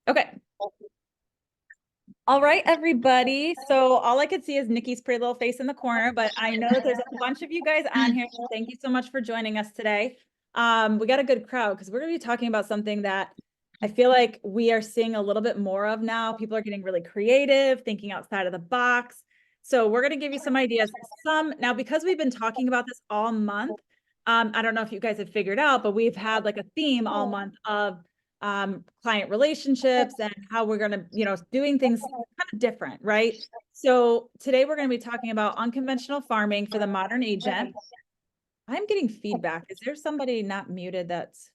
Okay. All right, everybody. So all I could see is Nikki's pretty little face in the corner, but I know that there's a bunch of you guys on here. So thank you so much for joining us today. We got a good crowd because we're going to be talking about something that I feel like we are seeing a little bit more of now. People are getting really creative, thinking outside of the box. So we're going to give you some ideas. Now, because we've been talking about this all month, I don't know if you guys have figured out, but we've had like a theme all month of client relationships and how we're going to, doing things kind of different, right? So today we're going to be talking about unconventional farming for the modern agent. I'm getting feedback. Is there somebody not muted that's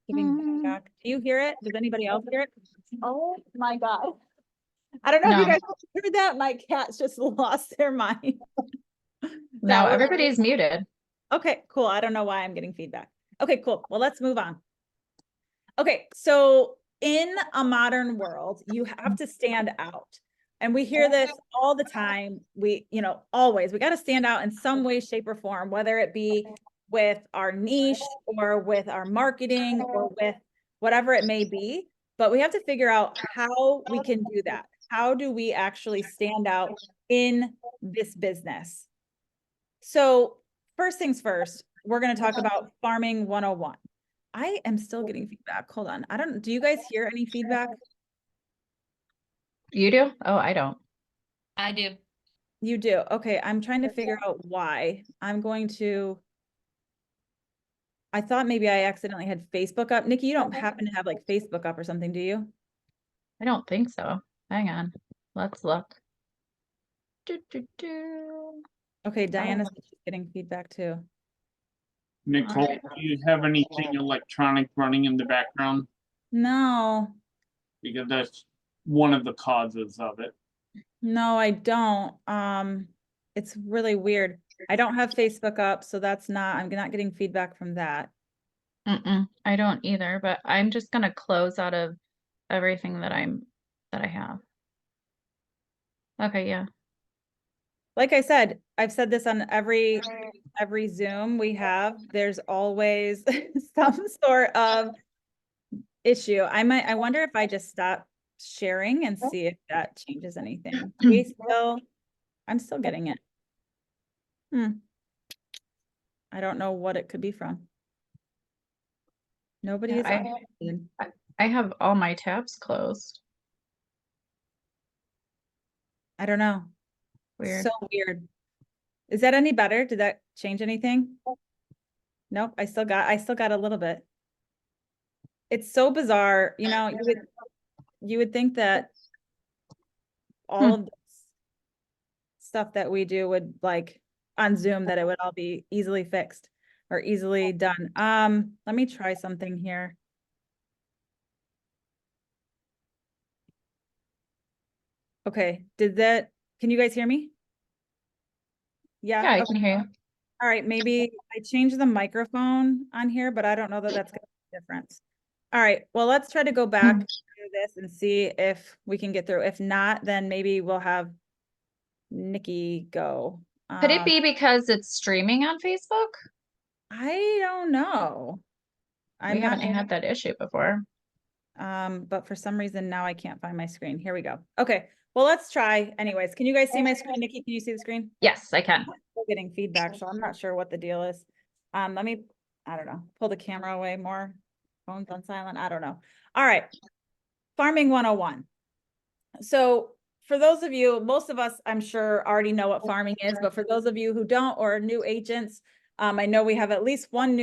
giving feedback? Do you hear it? Does anybody else hear it? Oh my God. I don't know if you guys heard that. My cats just lost their mind. No, everybody's muted. Okay, cool. I don't know why I'm getting feedback. Okay, cool. Well, let's move on. Okay, so in a modern world, you have to stand out. And we hear this all the time. Always, we got to stand out in some way, shape, or form, whether it be with our niche or with our marketing or with whatever it may be. But we have to figure out how we can do that. How do we actually stand out in this business? So, first things first, we're going to talk about farming 101. I am still getting feedback. Hold on. Do you guys hear any feedback? You do? Oh, I don't. I do. You do. Okay. I'm trying to figure out why. I thought maybe I accidentally had Facebook up. Nikki, you don't happen to have like Facebook up or something, do you? I don't think so. Hang on. Let's look. Do, do, do. Okay. Diana's getting feedback too. Nicole, do you have anything electronic running in the background? No. Because that's one of the causes of it. No, I don't. It's really weird. I don't have Facebook up, so I'm not getting feedback from that. I don't either, but I'm just gonna close out of everything that I have. Okay, yeah. Like I said, I've said this on every Zoom we have, there's always some sort of issue. I wonder if I just stop sharing and see if that changes anything. I'm still getting it. I don't know what it could be from. Nobody is I have all my tabs closed. I don't know. Weird. So weird. Is that any better? Did that change anything? Nope, I still got a little bit. It's so bizarre. You would think that all of this stuff that we do would like on Zoom, that it would all be easily fixed or easily done. Let me try something here. Okay, can you guys hear me? Yeah, Yeah, I okay. can hear you. All right, maybe I changed the microphone on here, but I don't know that that's gonna make a difference. All right, well, let's try to go back to this and see if we can get through. If not, then maybe we'll have Nikki go. Could it be because it's streaming on Facebook? I don't know. We haven't had that issue before. But for some reason now I can't find my screen. Here we go. Okay, well, let's try anyways. Can you guys see my screen? Nikki, can you see the screen? Yes, I can. I'm still getting feedback, so I'm not sure what the deal is. Let me, I don't know, pull the camera away more. Phone's on silent. I don't know. All right. Farming 101. So for those of you, most of us, I'm sure, already know what farming is, but for those of you who don't or are new agents, I know we have at least one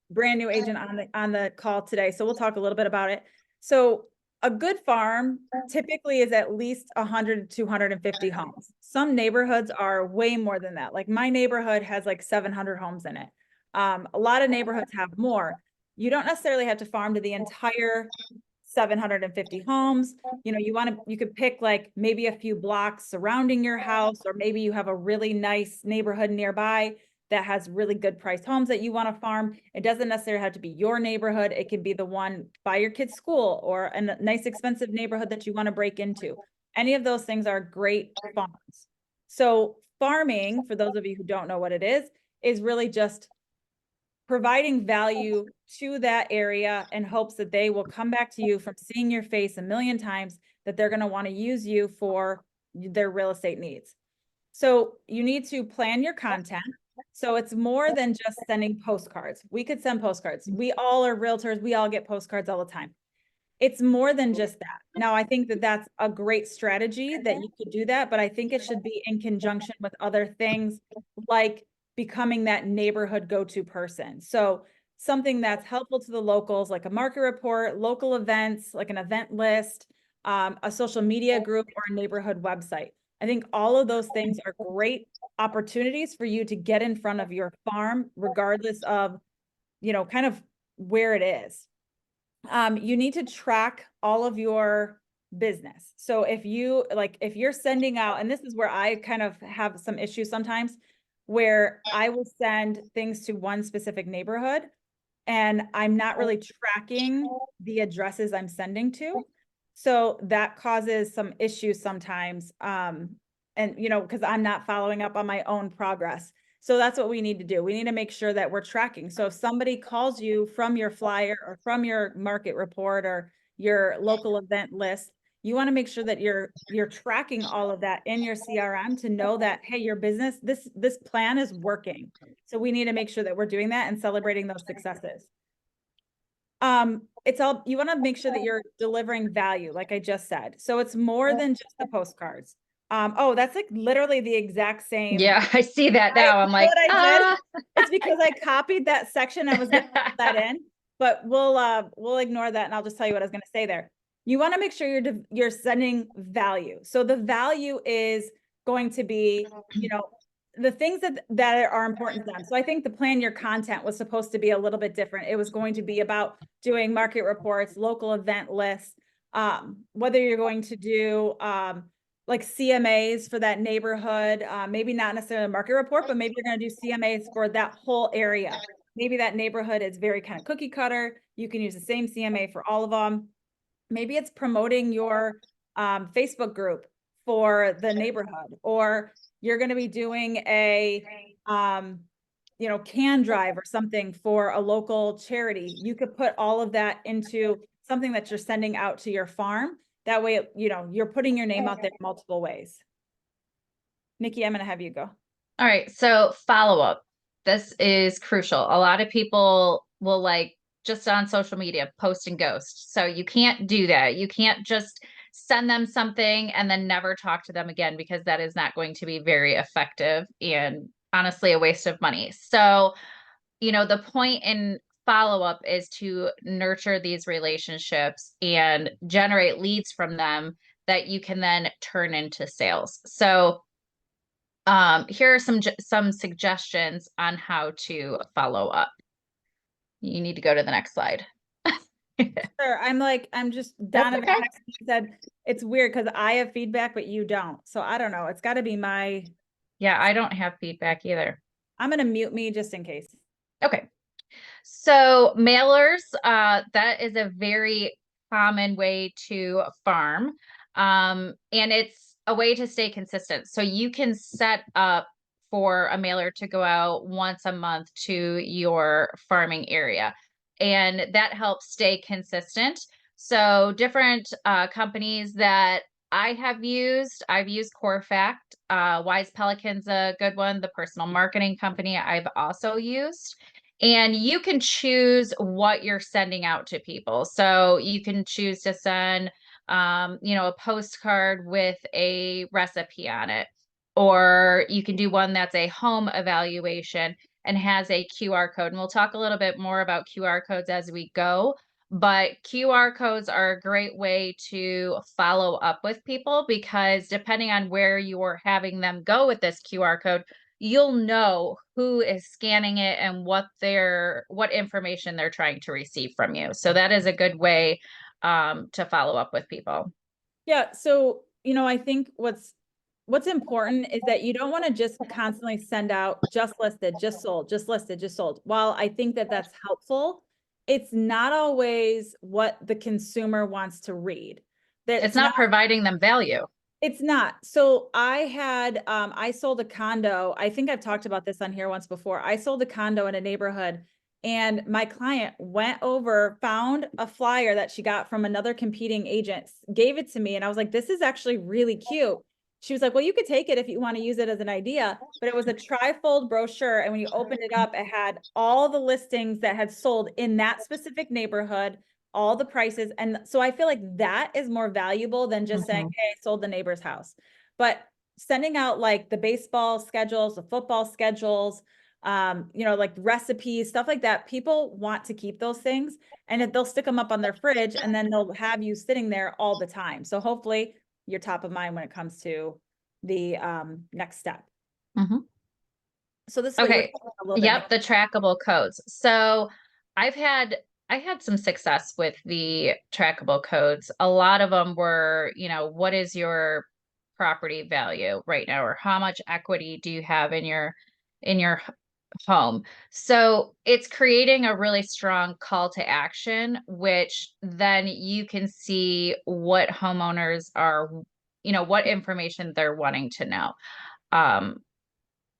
brand new agent on the call today. So we'll talk a little bit about it. So a good farm typically is at least 100 to 250 homes. Some neighborhoods are way more than that. Like my neighborhood has like 700 homes in it. A lot of neighborhoods have more. You don't necessarily have to farm to the entire 750 homes. You could pick like maybe a few blocks surrounding your house, or maybe you have a really nice neighborhood nearby that has really good priced homes that you want to farm. It doesn't necessarily have to be your neighborhood. It could be the one by your kid's school or a nice expensive neighborhood that you want to break into. Any of those things are great farms. So farming, for those of you who don't know what it is really just providing value to that area in hopes that they will come back to you from seeing your face a million times, that they're going to want to use you for their real estate needs. So you need to plan your content. So it's more than just sending postcards. We could send postcards. We all are realtors. We all get postcards all the time. It's more than just that. Now, I think that that's a great strategy that you could do that, but I think it should be in conjunction with other things like becoming that neighborhood go-to person. So something that's helpful to the locals, like a market report, local events, like an event list, a social media group, or a neighborhood website. I think all of those things are great opportunities for you to get in front of your farm, regardless of, kind of where it is. You need to track all of your business. So if you're sending out, and this is where I kind of have some issues sometimes, where I will send things to one specific neighborhood and I'm not really tracking the addresses I'm sending to. So that causes some issues sometimes. And because I'm not following up on my own progress. So that's what we need to do. We need to make sure that we're tracking. So if somebody calls you from your flyer or from your market report or your local event list, you want to make sure that you're tracking all of that in your CRM to know that, hey, your business, this plan is working. So we need to make sure that we're doing that and celebrating those successes. You want to make sure that you're delivering value, like I just said. So it's more than just the postcards. Oh, that's like literally the exact same. Yeah, I see that now. I'm like, what I did. It's because I copied that section. I was going to put that in, but we'll ignore that. And I'll just tell you what I was going to say there. You want to make sure you're sending value. So the value is going to be, the things that are important to them. So I think the plan your content was supposed to be a little bit different. It was going to be about doing market reports, local event lists, whether you're going to do like CMAs for that neighborhood, maybe not necessarily a market report, but maybe you're going to do CMAs for that whole area. Maybe that neighborhood is very kind of cookie cutter. You can use the same CMA for all of them. Maybe it's promoting your Facebook group for the neighborhood, or you're going to be doing a can drive or something for a local charity. You could put all of that into something that you're sending out to your farm. That way, you're putting your name out there multiple ways. Nikki, I'm going to have you go. all right. So follow up. This is crucial. A lot of people will just on social media post and ghost. So you can't do that. You can't just send them something and then never talk to them again, because that is not going to be very effective and honestly a waste of money. So, the point in follow up is to nurture these relationships and generate leads from them that you can then turn into sales. So here are some suggestions on how to follow up. You need to go to the next slide. Sure. I'm just, Donovan okay. said it's weird because I have feedback, but you don't. So I don't know. It's got to be Yeah, I don't have feedback either. I'm going to mute me just in case. Okay. So mailers, that is a very common way to farm. And it's a way to stay consistent. So you can set up for a mailer to go out once a month to your farming area, and that helps stay consistent. So different companies that I've used Corefact. Wise Pelican's a good one. The personal marketing company I've also used. And you can choose what you're sending out to people. So you can choose to send, a postcard with a recipe on it, or you can do one that's a home evaluation and has a QR code. And we'll talk a little bit more about QR codes as we go. But QR codes are a great way to follow up with people, because depending on where you're having them go with this QR code, you'll know who is scanning it and what information they're trying to receive from you. So that is a good way to follow up with people. Yeah. So, I think what's important is that you don't want to just constantly send out just listed, just sold, just listed, just sold. While I think that that's helpful, it's not always what the consumer wants to read. It's not providing them value. It's not. So I sold a condo. I think I've talked about this on here once before. I sold a condo in a neighborhood And my client went over, found a flyer that she got from another competing agent, gave it to me. And I was like, this is actually really cute. She was like, well, you could take it if you want to use it as an idea, but it was a trifold brochure. And when you opened it up, it had all the listings that had sold in that specific neighborhood, all the prices. And so I feel like that is more valuable than just saying, hey, I sold the neighbor's house. But sending out like the baseball schedules, the football schedules, you know, like recipes, stuff like that. People want to keep those things, and if they'll stick them up on their fridge, and then they'll have you sitting there all the time. So hopefully you're top of mind when it comes to the next step. Mhm. So this is what you were Okay. talking about a little bit Yep, the trackable codes. So I've had I had some success with the trackable codes. A lot of them were, you know, what is your property value right now, or how much equity do you have in your home? So it's creating a really strong call to action, which then you can see what homeowners are, you know, what information they're wanting to know. Um,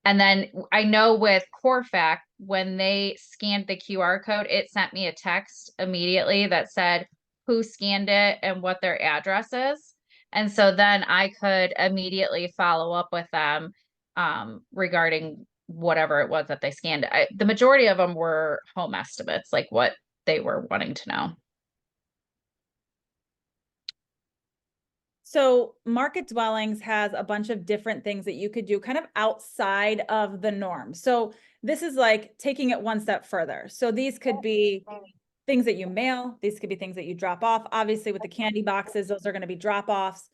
and then I know with CoreFact, when they scanned the QR code, it sent me a text immediately that said who scanned it and what their address is. And so then I could immediately follow up with them regarding whatever it was that they scanned. The majority of them were home estimates, like what they were wanting to know. So market dwellings has a bunch of different things that you could do kind of outside of the norm. So this is like taking it one step further. So these could be things that you mail. These could be things that you drop off. Obviously with the candy boxes, those are going to be drop offs,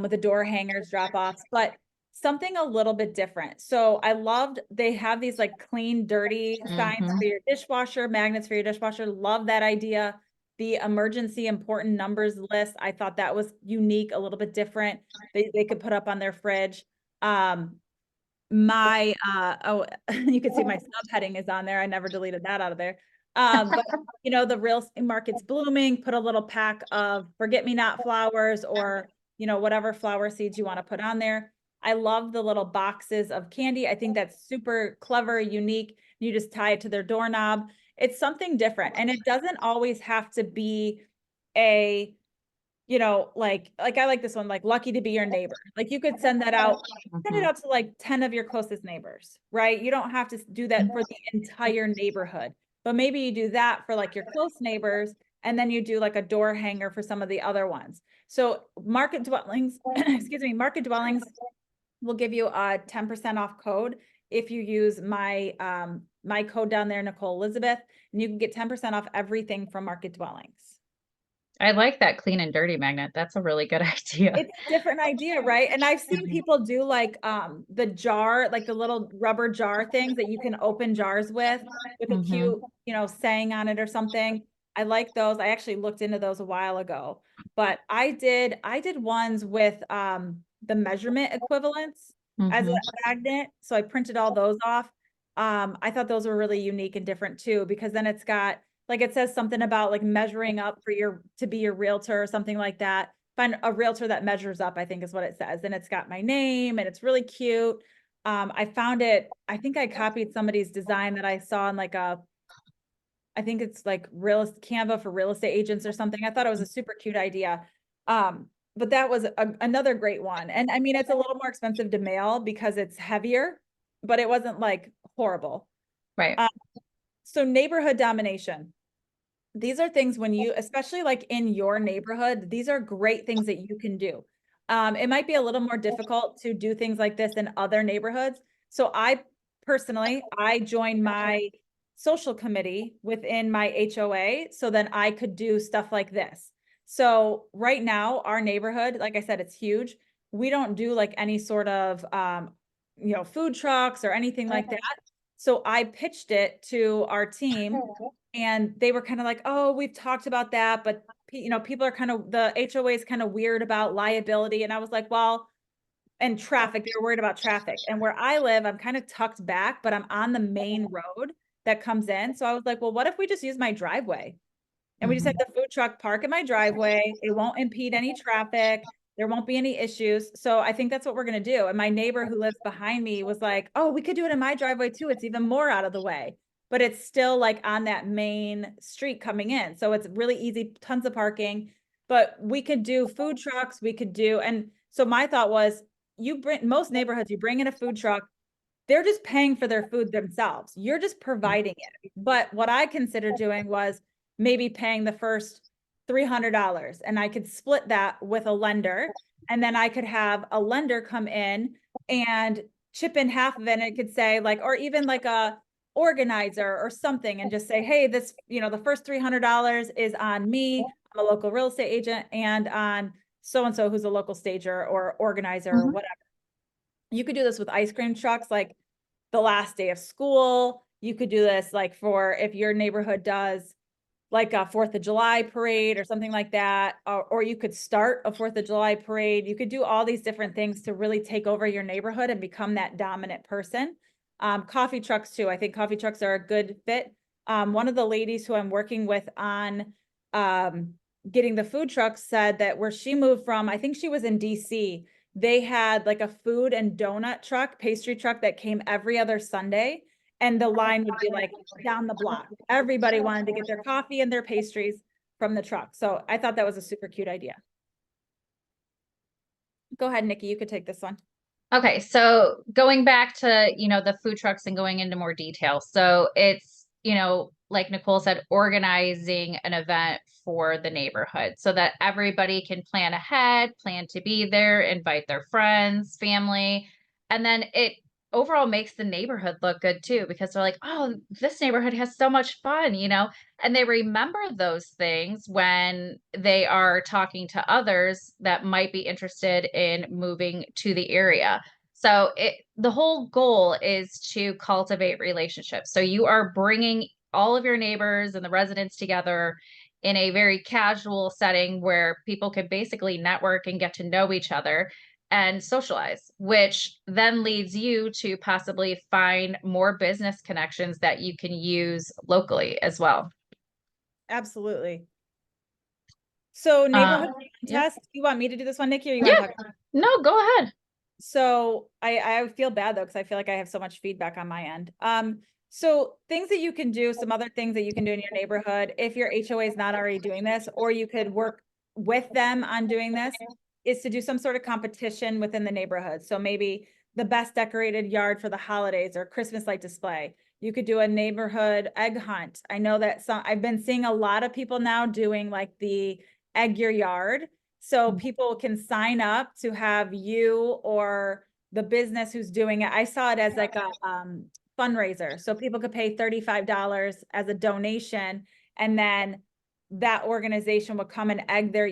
with the door hangers, drop offs, but something a little bit different. So I loved, they have these like clean, dirty signs Mhm. for your dishwasher, magnets for your dishwasher. Love that idea. The emergency important numbers list, I thought that was unique, a little bit different. They could put up on their fridge. My oh, you can see my subheading is on there. I never deleted that out of there. But you know, the real estate market's blooming, put a little pack of forget-me-not flowers, or you know, whatever flower seeds you want to put on there. I love the little boxes of candy. I think that's super clever, unique. You just tie it to their doorknob. It's something different, and it doesn't always have to be a, you know, like I like this one, like lucky to be your neighbor. Like you could send that out, send it Mhm. out to like 10 of your closest neighbors, right? You don't have to do that for the entire neighborhood, but maybe you do that for like your close neighbors, and then you do like a door hanger for some of the other ones. So market dwellings, excuse me, market dwellings will give you a 10% off code if you use my code down there, Nicole Elizabeth, and you can get 10% off everything from market dwellings. I like that clean and dirty magnet. That's a really good idea. It's a different idea, right? And I've seen people do like the jar, like the little rubber jar things that you can open jars with a Mhm. cute, you know, saying on it or something. I like those. I actually looked into those a while ago, but I did ones with the measurement equivalents as a Mhm. magnet. So I printed all those off. I thought those were really unique and different too, because then it's got, like, it says something about like measuring up for your, to be your realtor or something like that. Find a realtor that measures up, I think is what it says. And it's got my name and it's really cute. I found it, I think I copied somebody's design that I saw in like I think it's like Canva for real estate agents or something. I thought it was a super cute idea. But that was another great one. And I mean, it's a little more expensive to mail because it's heavier, but it wasn't like horrible. Right. Um, so neighborhood domination. These are things when you, especially like in your neighborhood, these are great things that you can do. It might be a little more difficult to do things like this in other neighborhoods. So I personally, I joined my social committee within my HOA so then I could do stuff like this. So right now, our neighborhood, like I said, it's huge. We don't do like any sort of, you know, food trucks or anything like that. So I pitched it to our team, and they were kind of like, oh, we've talked about that, but you know, people are kind of, the HOA is kind of weird about liability. And I was like, well, and traffic, they were worried about traffic. And where I live, I'm kind of tucked back, but I'm on the main road that comes in. So I was like, well, what if we just use my driveway? And we just have Mhm. the food truck park in my driveway. It won't impede any traffic. There won't be any issues. So I think that's what we're going to do. And my neighbor who lives behind me was like, oh, we could do it in my driveway too. It's even more out of the way. but it's still like on that main street coming in. So it's really easy, tons of parking, but we could do food trucks. We could do, and so my thought was most neighborhoods, you bring in a food truck, they're just paying for their food themselves. You're just providing it. But what I considered doing was maybe paying the first $300, and I could split that with a lender. And then I could have a lender come in and chip in half of it. And it could say like, or even like a organizer or something, and just say, hey, this, the first $300 is on me. I'm a local real estate agent, and on so-and-so who's a local stager or organizer or whatever. You could do this with ice cream trucks, like the last day of school. You could do this like for if your neighborhood does like a 4th of July parade or something like that, or you could start a 4th of July parade. You could do all these different things to really take over your neighborhood and become that dominant person. Coffee trucks too. I think coffee trucks are a good fit. One of the ladies who I'm working with on getting the food trucks said that where she moved from, I think she was in DC, they had like a food and donut truck, pastry truck that came every other Sunday. And the line would be like down the block. Everybody wanted to get their coffee and their pastries from the truck. So I thought that was a super cute idea. Go ahead, Nikki, you could take this one. Okay, so going back to, the food trucks and going into more detail. So it's, like Nicole said, organizing an event for the neighborhood so that everybody can plan ahead, plan to be there, invite their friends, family, and then it overall makes the neighborhood look good too, because they're like, oh, this neighborhood has so much fun, and they remember those things when they are talking to others that might be interested in moving to the area. So the whole goal is to cultivate relationships. So you are bringing all of your neighbors and the residents together in a very casual setting where people can basically network and get to know each other and socialize, which then leads you to possibly find more business connections that you can use locally as well. Absolutely. So neighborhood contest, you want me to do this one, Nikki, or you want to talk about it? No, go ahead. So I feel bad though, because I feel like I have so much feedback on my end. So things that you can do, some other things that you can do in your neighborhood, if your HOA is not already doing this, or you could work with them on doing this, is to do some sort of competition within the neighborhood. So maybe the best decorated yard for the holidays or Christmas light display. You could do a neighborhood egg hunt. I know that I've been seeing a lot of people now doing like the egg your yard. So people can sign up to have you or the business who's doing it. I saw it as like a fundraiser. So people could pay $35 as a donation, and then that organization would come and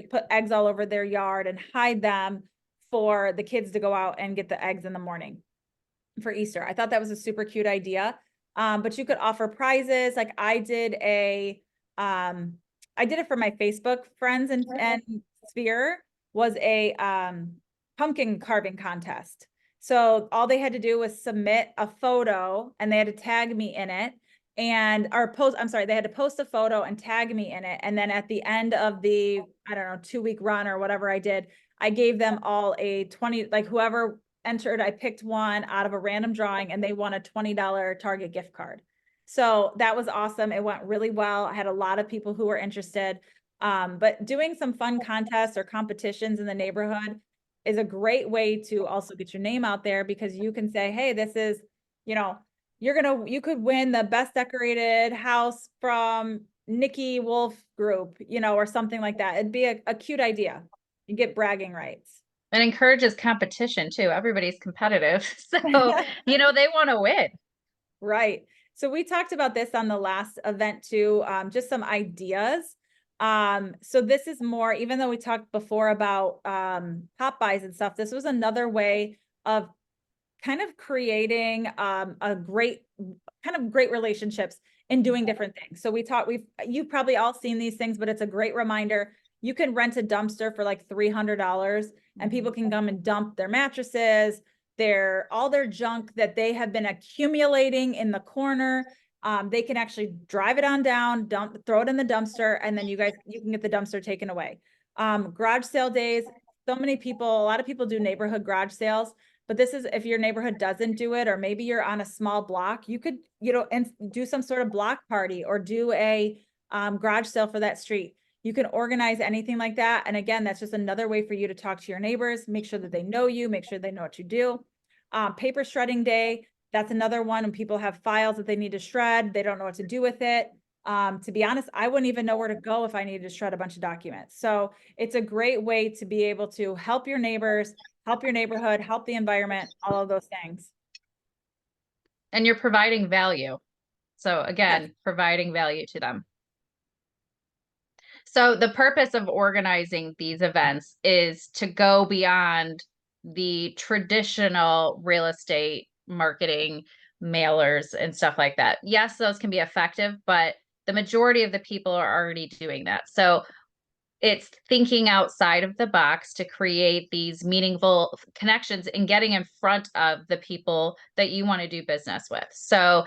put eggs all over their yard and hide them for the kids to go out and get the eggs in the morning for Easter. I thought that was a super cute idea. But you could offer prizes. Like I did it for my Facebook friends and sphere, was a pumpkin carving contest. So all they had to do was submit a photo, and they had to tag me in it, they had to post a photo and tag me in it. And then at the end of the, I don't know, 2-week run or whatever I did, I gave them all a 20, like whoever entered, I picked one out of a random drawing, and they won a $20 Target gift card. So that was awesome. It went really well. I had a lot of people who were interested. But doing some fun contests or competitions in the neighborhood is a great way to also get your name out there, because you can say, hey, this is, you could win the best decorated house from Nikki Wolf Group, or something like that. It'd be a cute idea. You get bragging rights. It encourages competition too. Everybody's competitive. So, they want to win. Right. So we talked about this on the last event too, just some ideas. So this is more, even though we talked before about pop buys and stuff, this was another way of kind of creating great relationships and doing different things. So you've probably all seen these things, but it's a great reminder. You can rent a dumpster for like $300, and people can come and dump their mattresses, all their junk that they have been accumulating in the corner. They can actually drive it on down, throw it in the dumpster, and then you can get the dumpster taken away. Garage sale days, a lot of people do neighborhood garage sales. but this is if your neighborhood doesn't do it, or maybe you're on a small block, you could, and do some sort of block party or do a garage sale for that street. You can organize anything like that. And again, that's just another way for you to talk to your neighbors, make sure that they know you, make sure they know what you do. Paper shredding day, that's another one when people have files that they need to shred, they don't know what to do with it. To be honest, I wouldn't even know where to go if I needed to shred a bunch of documents. So it's a great way to be able to help your neighbors, help your neighborhood, help the environment, all of those things. And you're providing value. So again, providing value to them. So the purpose of organizing these events is to go beyond the traditional real estate marketing mailers and stuff like that. Yes, those can be effective, but the majority of the people are already doing that. So it's thinking outside of the box to create these meaningful connections and getting in front of the people that you want to do business with. So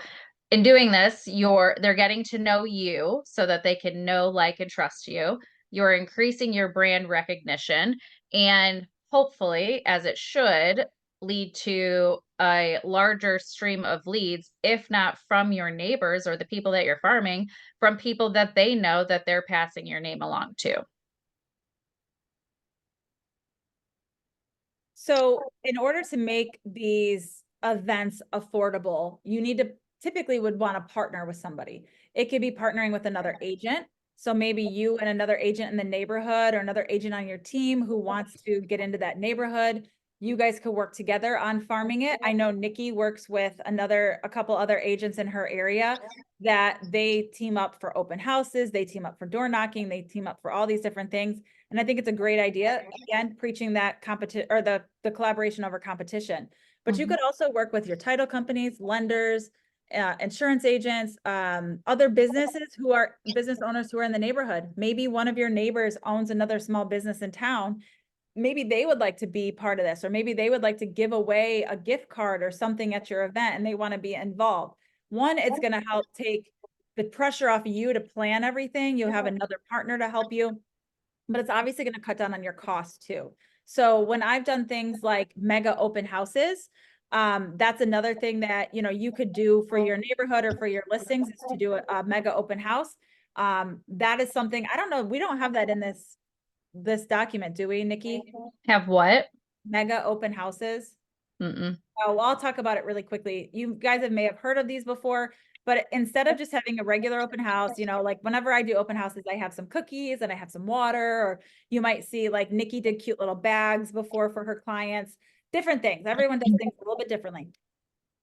in doing this, they're getting to know you so that they can know, like, and trust you. You're increasing your brand recognition, and hopefully, as it should, lead to a larger stream of leads, if not from your neighbors or the people that you're farming, from people that they know that they're passing your name along to. So in order to make these events affordable, you need to typically would want to partner with somebody. It could be partnering with another agent. So maybe you and another agent in the neighborhood or another agent on your team who wants to get into that neighborhood. You guys could work together on farming it. I know Nikki works with a couple other agents in her area that they team up for open houses, they team up for door knocking, they team up for all these different things. And I think it's a great idea, again, preaching that competition or the collaboration over competition. But you could also work with your title companies, lenders, insurance agents, other businesses who are business owners who are in the neighborhood. Maybe one of your neighbors owns another small business in town. Maybe they would like to be part of this, or maybe they would like to give away a gift card or something at your event and they want to be involved. One, it's going to help take the pressure off of you to plan everything. You'll have another partner to help you, but it's obviously going to cut down on your costs too. So when I've done things like mega open houses, that's another thing that, you could do for your neighborhood or for your listings is to do a mega open house. That is something, I don't know, we don't have that in this document, do we, Nikki? Have what? Mega open houses. Mm-mm. Oh, well, I'll talk about it really quickly. You guys may have heard of these before, but instead of just having a regular open house, like whenever I do open houses, I have some cookies and I have some water, or you might see like Nikki did cute little bags before for her clients, different things. Everyone does things a little bit differently.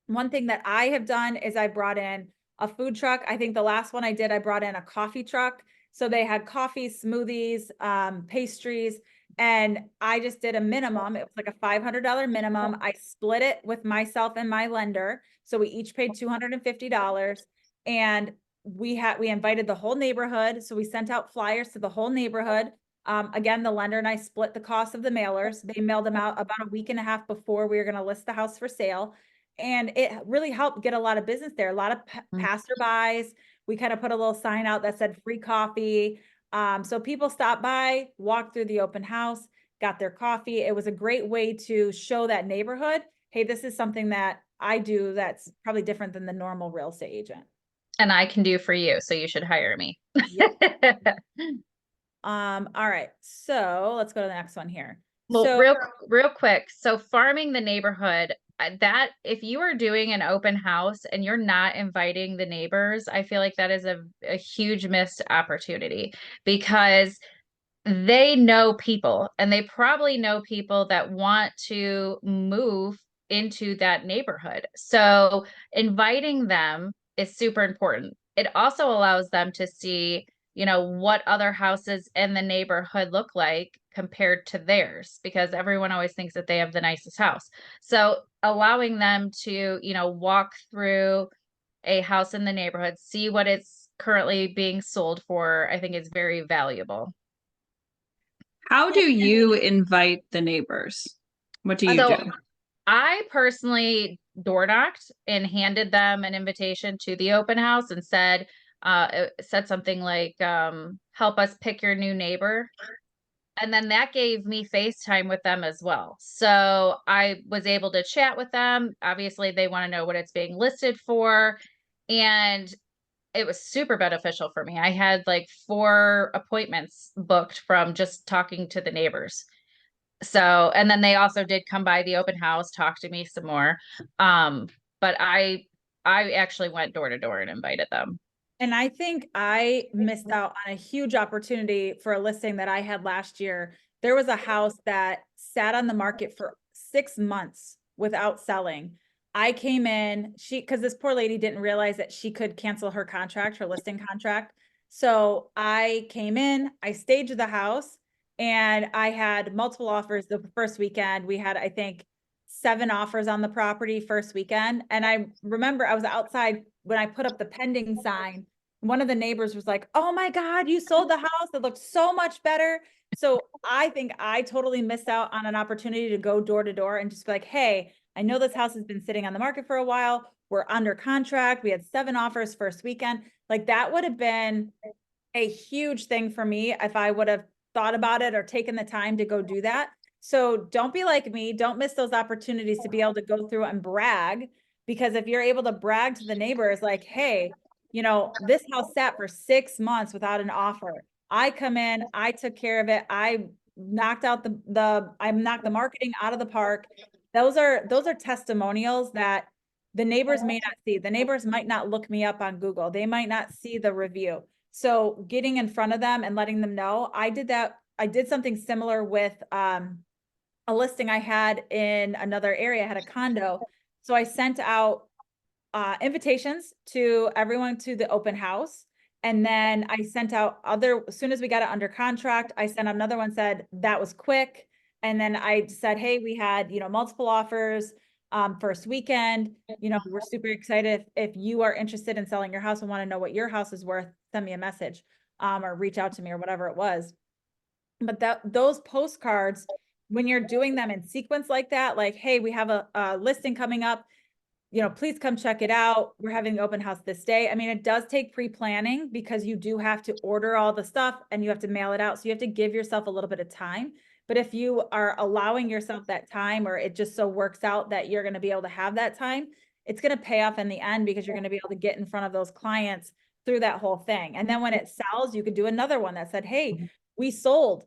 One thing that I have done is I brought in a food truck. I think the last one I did, I brought in a coffee truck. So they had coffee, smoothies, pastries, and I just did a minimum. It was like a $500 minimum. I split it with myself and my lender. So we each paid $250, and we invited the whole neighborhood. So we sent out flyers to the whole neighborhood. Again, the lender and I split the cost of the mailers. They mailed them out about a week and a half before we were going to list the house for sale. And it really helped get a lot of business there. A lot of passerbys. We kind of put a little sign out that said free coffee. So people stopped by, walked through the open house, got their coffee. It was a great way to show that neighborhood, hey, this is something that I do that's probably different than the normal real estate agent. And I can do for you, so you should hire me. Yep. All right. So let's go to the next one here. Well, So real quick. So farming the neighborhood, that if you are doing an open house and you're not inviting the neighbors, I feel like that is a huge missed opportunity, because they know people and they probably know people that want to move into that neighborhood. So inviting them is super important. It also allows them to see, what other houses in the neighborhood look like compared to theirs, because everyone always thinks that they have the nicest house. So allowing them to, walk through a house in the neighborhood, see what it's currently being sold for, I think is very valuable. How do you invite the neighbors? What do you do? I personally door knocked and handed them an invitation to the open house and said, it said something like, help us pick your new neighbor. And then that gave me FaceTime with them as well. So I was able to chat with them. Obviously, they want to know what it's being listed for. And it was super beneficial for me. I had like 4 appointments booked from just talking to the neighbors. So, and then they also did come by the open house, talk to me some more. But I actually went door to door and invited them. And I think I missed out on a huge opportunity for a listing that I had last year. There was a house that sat on the market for 6 months without selling. I came in, because this poor lady didn't realize that she could cancel her contract, her listing contract. So I came in, I staged the house, and I had multiple offers the first weekend. We had, I think, 7 offers on the property first weekend. And I remember I was outside when I put up the pending sign. One of the neighbors was like, "Oh my God, you sold the house. It looks so much better." So I think I totally missed out on an opportunity to go door to door and just be like, "Hey, I know this house has been sitting on the market for a while. We're under contract. We had 7 offers first weekend." Like that would have been a huge thing for me if I would have thought about it or taken the time to go do that. So don't be like me. Don't miss those opportunities to be able to go through and brag, because if you're able to brag to the neighbors, like, "Hey, this house sat for 6 months without an offer. I come in, I took care of it. I knocked out I knocked the marketing out of the park." Those are testimonials that the neighbors may not see. The neighbors might not look me up on Google. They might not see the review. So getting in front of them and letting them know, I did that. I did something similar with a listing I had in another area. I had a condo. So I sent out invitations to everyone to the open house. And then I sent out as soon as we got it under contract, I sent another one, said that was quick. And then I said, "Hey, we had, multiple offers first weekend. We're super excited. If you are interested in selling your house and want to know what your house is worth, send me a message or reach out to me," or whatever it was. But those postcards, when you're doing them in sequence like that, like, "Hey, we have a listing coming up, please come check it out. We're having the open house this day." I mean, it does take pre-planning because you do have to order all the stuff and you have to mail it out. So you have to give yourself a little bit of time. But if you are allowing yourself that time, or it just so works out that you're going to be able to have that time, it's going to pay off in the end, because you're going to be able to get in front of those clients through that whole thing. And then when it sells, you could do another one that said, "Hey, we sold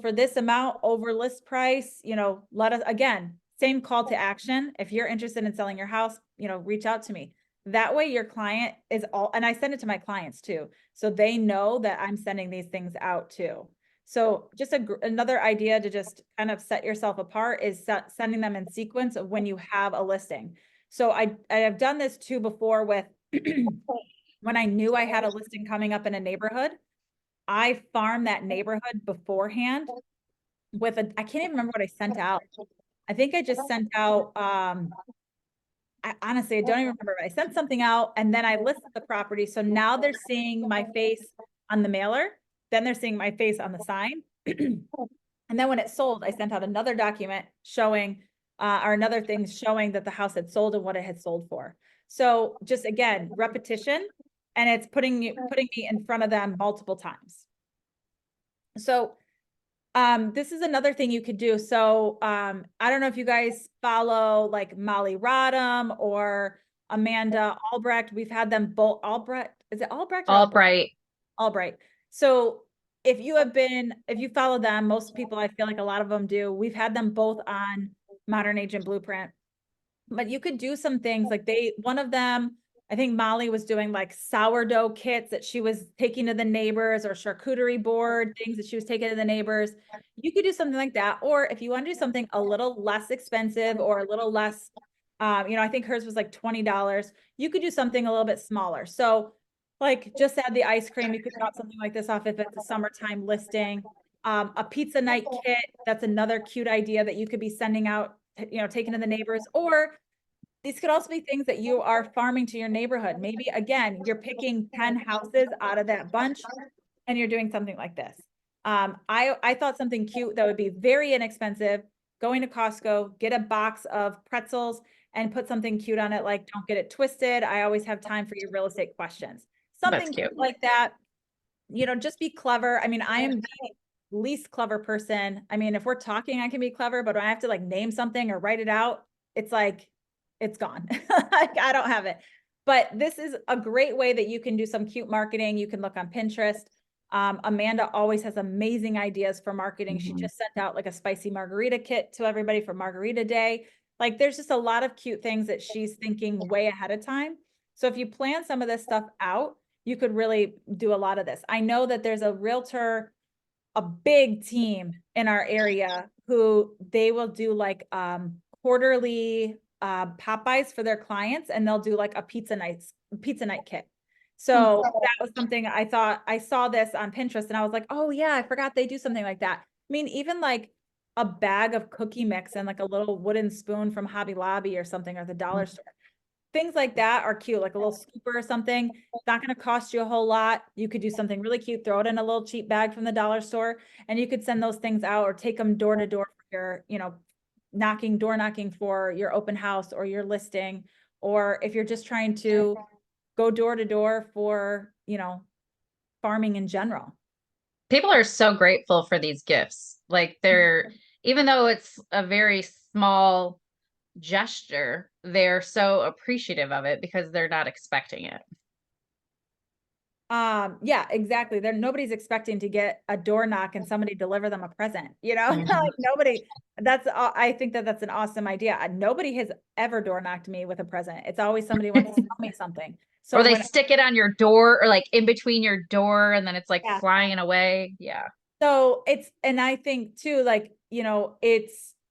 for this amount over list price, let us," again, same call to action. If you're interested in selling your house, reach out to me. That way your client is and I send it to my clients too. So they know that I'm sending these things out too. So just another idea to just kind of set yourself apart is sending them in sequence of when you have a listing. So I have done this too before with when I knew I had a listing coming up in a neighborhood, I farmed that neighborhood beforehand with I can't even remember what I sent out. I think I just sent out, I honestly, I don't even remember, but I sent something out and then I listed the property. So now they're seeing my face on the mailer, then they're seeing my face on the sign. And then when it sold, I sent out another document showing, or another thing showing that the house had sold and what it had sold for. So just again, repetition, and it's putting me in front of them multiple times. So this is another thing you could do. So I don't know if you guys follow like Molly Rodham or Amanda Albrecht. We've had them both. Albrecht, is it Albrecht? Albright. Albright. So if you follow them, most people, I feel like a lot of them do. We've had them both on Modern Agent Blueprint. But you could do some things like one of them, I think Molly was doing like sourdough kits that she was taking to the neighbors, or charcuterie board things that she was taking to the neighbors. You could do something like that. Or if you want to do something a little less expensive or a little less, I think hers was like $20. You could do something a little bit smaller. So like just add the ice cream. You could drop something like this off if it's a summertime listing. A pizza night kit. That's another cute idea that you could be sending out, taking to the neighbors. Or these could also be things that you are farming to your neighborhood. Maybe again, you're picking 10 houses out of that bunch and you're doing something like this. I thought something cute that would be very inexpensive, going to Costco, get a box of pretzels and put something cute on it. Like, "Don't get it twisted. I always have time for your real estate questions." Something That's cute. like that, just be clever. I mean, I am least clever person. I mean, if we're talking, I can be clever, but when I have to like name something or write it out, it's like, it's gone. Like, I don't have it. But this is a great way that you can do some cute marketing. You can look on Pinterest. Amanda always has amazing ideas for marketing. She just sent out like a spicy margarita kit to everybody for Margarita Day. Like, there's just a lot of cute things that she's thinking way ahead of time. So if you plan some of this stuff out, you could really do a lot of this. I know that there's a realtor, a big team in our area who they will do like quarterly pop-bys for their clients, and they'll do like a pizza night kit. So that was something I thought, I saw this on Pinterest and I was like, oh yeah, I forgot they do something like that. I mean, even like a bag of cookie mix and like a little wooden spoon from Hobby Lobby or something, or the dollar store. Things like that are cute, like a little scooper or something. It's not going to cost you a whole lot. You could do something really cute, throw it in a little cheap bag from the dollar store, and you could send those things out or take them door to door for your, you know, door knocking for your open house or your listing. Or if you're just trying to go door to door for, you know, farming in general. People are so grateful for these gifts. Like they're, even though it's a very small gesture, they're so appreciative of it because they're not expecting it. Yeah, exactly. Nobody's expecting to get a door knock and somebody deliver them a present, you know, like nobody, I think that that's an awesome idea. Nobody has ever door knocked me with a present. It's always somebody wants to sell me something. So or they stick it on your door or like in between your door and then it's like flying away. Yeah. So and I think too, like, you know,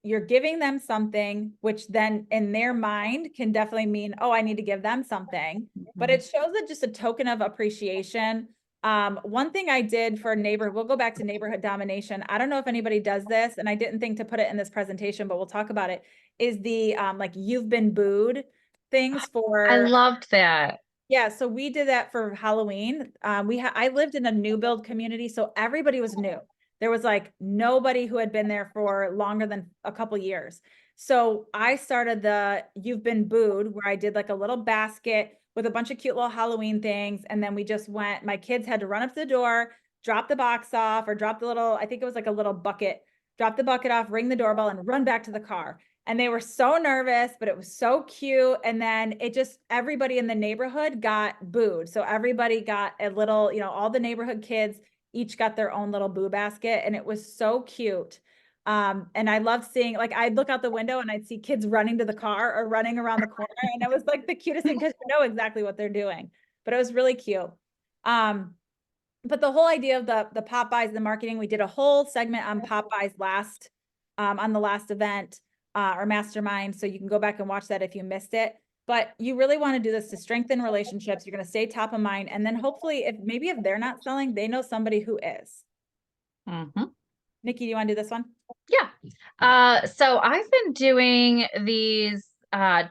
you're giving them something, which then in their mind can definitely mean, oh, I need to give them something, but it shows it just a token of appreciation. One thing I did for we'll go back to neighborhood domination. I don't know if anybody does this, and I didn't think to put it in this presentation, but we'll talk about it, is the, like, you've been booed things for. I loved that. Yeah, so we did that for Halloween. I lived in a new build community, so everybody was new. There was like nobody who had been there for longer than a couple years. So I started the You've Been Booed, where I did like a little basket with a bunch of cute little Halloween things. And then we just went, my kids had to run up to the door, drop the box off, or drop the little, I think it was like a little bucket, drop the bucket off, ring the doorbell, and run back to the car. And they were so nervous, but it was so cute. And then everybody in the neighborhood got booed. So everybody got a little, you know, all the neighborhood kids each got their own little boo basket. And it was so cute. And I love seeing, like, I'd look out the window and I'd see kids running to the car or running around the corner. And it was like the cutest thing because you know exactly what they're doing. But it was really cute. But the whole idea of the pop-bys, the marketing, we did a whole segment on pop-bys on the last event. Or mastermind. So you can go back and watch that if you missed it. But you really want to do this to strengthen relationships. You're going to stay top of mind. And then hopefully if they're not selling, they know somebody who is. Nikki, do you want to do this one? Yeah. So I've been doing these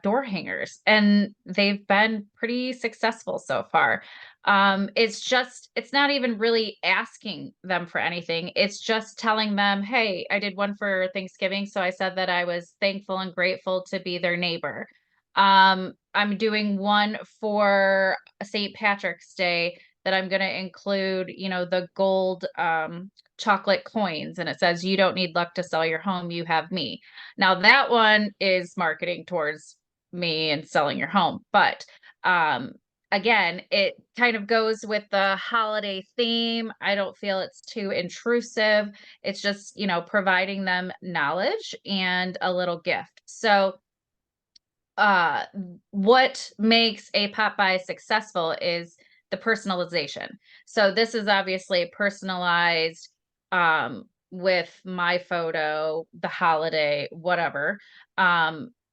door hangers and they've been pretty successful so far. It's not even really asking them for anything. It's just telling them, hey, I did one for Thanksgiving. So I said that I was thankful and grateful to be their neighbor. I'm doing one for St. Patrick's Day that I'm going to include, you know, the gold chocolate coins, and it says, you don't need luck to sell your home, you have me. Now that one is marketing towards me and selling your home, but again, it kind of goes with the holiday theme. I don't feel it's too intrusive. It's just, you know, providing them knowledge and a little gift. So what makes a pop-by successful is the personalization. So this is obviously personalized with my photo, the holiday, whatever.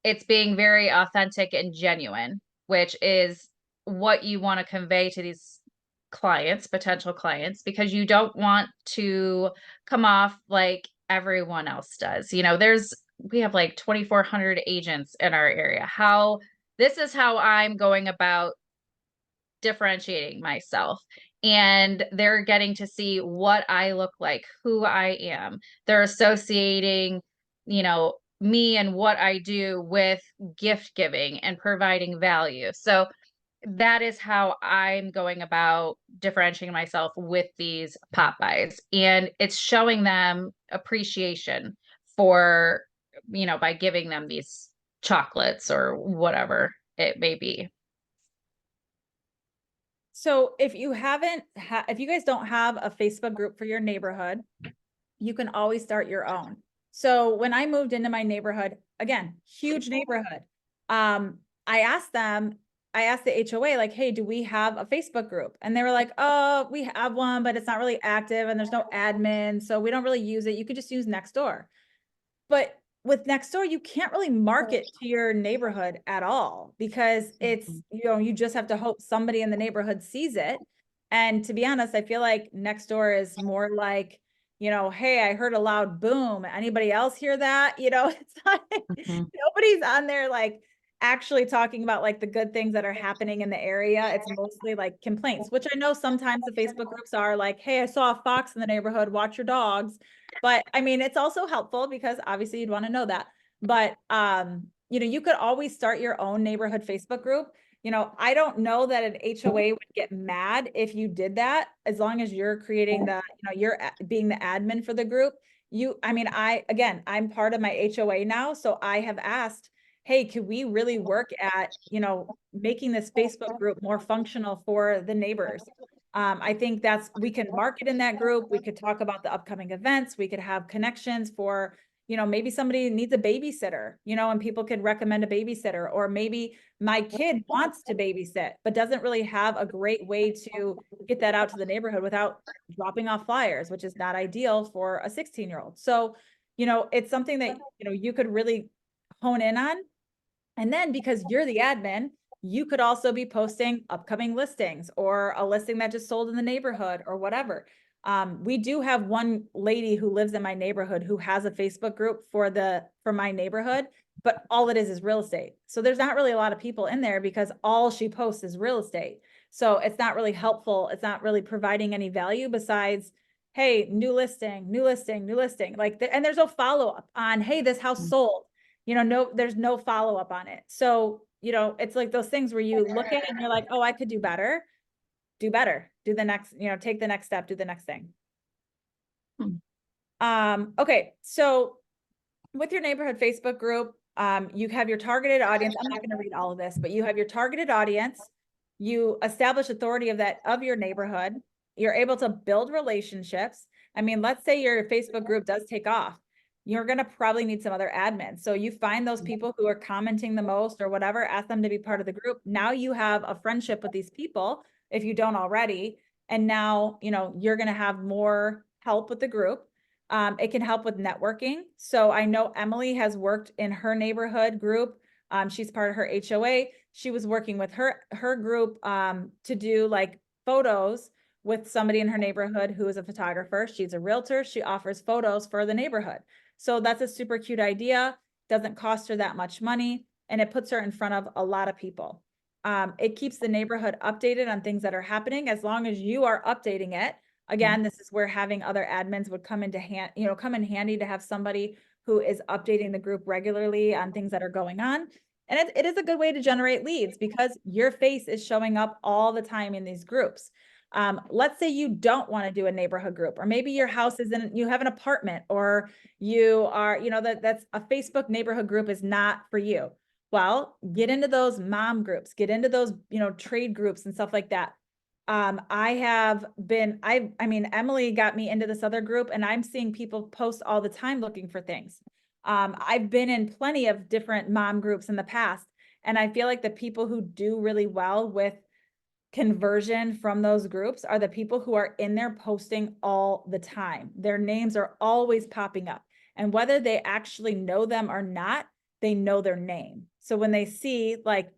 It's being very authentic and genuine, which is what you want to convey to these clients, potential clients, because you don't want to come off like everyone else does. You know, we have like 2,400 agents in our area. This is how I'm going about differentiating myself. And they're getting to see what I look like, who I am. They're associating, you know, me and what I do with gift giving and providing value. So that is how I'm going about differentiating myself with these pop buys. And it's showing them appreciation for, by giving them these chocolates or whatever it may be. So if you if you guys don't have a Facebook group for your neighborhood, you can always start your own. So when I moved into my neighborhood, again, huge neighborhood, I asked the HOA, like, hey, do we have a Facebook group? And they were like, oh, we have one, but it's not really active and there's no admin, so we don't really use it. You could just use Nextdoor. But with Nextdoor, you can't really market to your neighborhood at all because it's, you just have to hope somebody in the neighborhood sees it. And to be honest, I feel like Nextdoor is more like, hey, I heard a loud boom. Anybody else hear that? It's like nobody's on there like actually talking about like the good things that are happening in the area. It's mostly like complaints, which I know sometimes the Facebook groups are like, hey, I saw a fox in the neighborhood, watch your dogs. But I mean, it's also helpful because obviously you'd want to know that. But you could always start your own neighborhood Facebook group. I don't know that an HOA would get mad if you did that, as long as you're creating you're being the admin for the group. I'm part of my HOA now, so I have asked, hey, could we really work at, making this Facebook group more functional for the neighbors? I think we can market in that group. We could talk about the upcoming events. We could have connections for, maybe somebody needs a babysitter, and people could recommend a babysitter, or maybe my kid wants to babysit, but doesn't really have a great way to get that out to the neighborhood without dropping off flyers, which is not ideal for a 16-year-old. So, it's something that, you could really hone in on. And then because you're the admin, you could also be posting upcoming listings or a listing that just sold in the neighborhood or whatever. We do have one lady who lives in my neighborhood who has a Facebook group for my neighborhood, but all it is real estate. So there's not really a lot of people in there because all she posts is real estate. So it's not really helpful. It's not really providing any value besides, hey, new listing, new listing, new listing. And there's no follow-up on, hey, this house sold. There's no follow-up on it. So, it's like those things where you look at it and you're like, oh, I could do better, do the next, take the next step, do the next thing. Okay. So with your neighborhood Facebook group, you have your targeted audience. I'm not going to read all of this, but you have your targeted audience. You establish authority of your neighborhood. You're able to build relationships. I mean, let's say your Facebook group does take off. You're going to probably need some other admins. So you find those people who are commenting the most or whatever, ask them to be part of the group. Now you have a friendship with these people if you don't already. And now, you're going to have more help with the group. It can help with networking. So I know Emily has worked in her neighborhood group. She's part of her HOA. She was working with her group to do like photos with somebody in her neighborhood who is a photographer. She's a realtor. She offers photos for the neighborhood. So that's a super cute idea. Doesn't cost her that much money, and it puts her in front of a lot of people. It keeps the neighborhood updated on things that are happening as long as you are updating it. Again, this is where having other admins would come in handy to have somebody who is updating the group regularly on things that are going on. And it is a good way to generate leads because your face is showing up all the time in these groups. Let's say you don't want to do a neighborhood group, or maybe your house you have an apartment, or you are, that's a Facebook neighborhood group is not for you. Well, get into those mom groups, get into those, trade groups and stuff like that. Emily got me into this other group, and I'm seeing people post all the time looking for things. I've been in plenty of different mom groups in the past, and I feel like the people who do really well with conversion from those groups are the people who are in there posting all the time. Their names are always popping up, and whether they actually know them or not, they know their name. So when they see, like,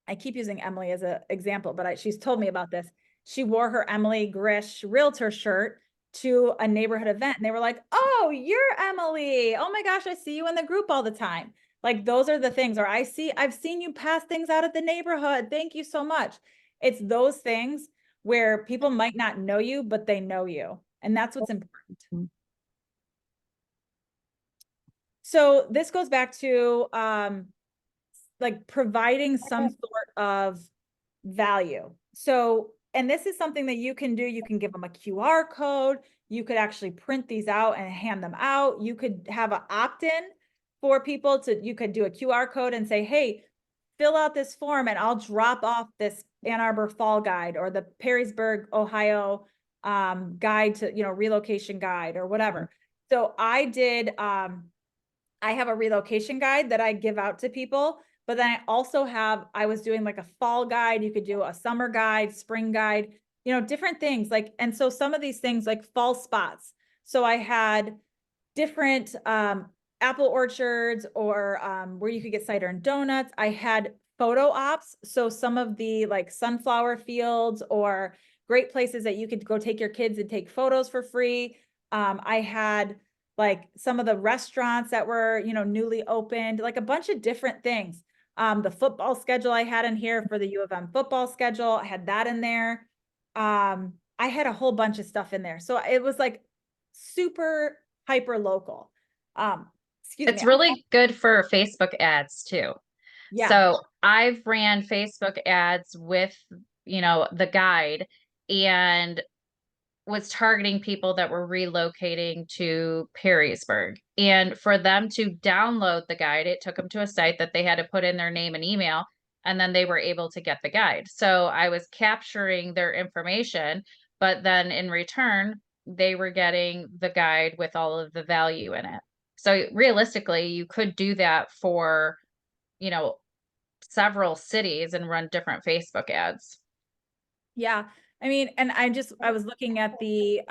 I keep using Emily as an example, but she's told me about this. She wore her Emily Grish Realtor shirt to a neighborhood event, and they were like, oh, you're Emily. Oh my gosh, I see you in the group all the time. Like, those are the things, or I've seen you pass things out at the neighborhood. Thank you so much. It's those things where people might not know you, but they know you. And that's what's important. So this goes back to like providing some sort of value. So, and this is something that you can do. You can give them a QR code. You could actually print these out and hand them out. You could have an opt-in for people to, you could do a QR code and say, hey, fill out this form and I'll drop off this Ann Arbor Fall Guide or the Perrysburg, Ohio guide to, relocation guide or whatever. So I did, I have a relocation guide that I give out to people, but then I also I was doing like a fall guide. You could do a summer guide, spring guide, different things like, and so some of these things like fall spots. So I had different apple orchards or where you could get cider and donuts. I had photo ops. So some of the like sunflower fields or great places that you could go take your kids and take photos for free. I had like some of the restaurants that were, newly opened, like a bunch of different things. The football schedule I had in here for the U of M football schedule, I had that in there. I had a whole bunch of stuff in there. So it was like super hyper local. It's really good for Facebook ads too. Yeah. So I've ran Facebook ads with, the guide and was targeting people that were relocating to Perrysburg. And for them to download the guide, it took them to a site that they had to put in their name and email, and then they were able to get the guide. So I was capturing their information, but then in return, they were getting the guide with all of the value in it. So realistically, you could do that for, several cities and run different Facebook ads. Yeah. I mean, and I was looking at the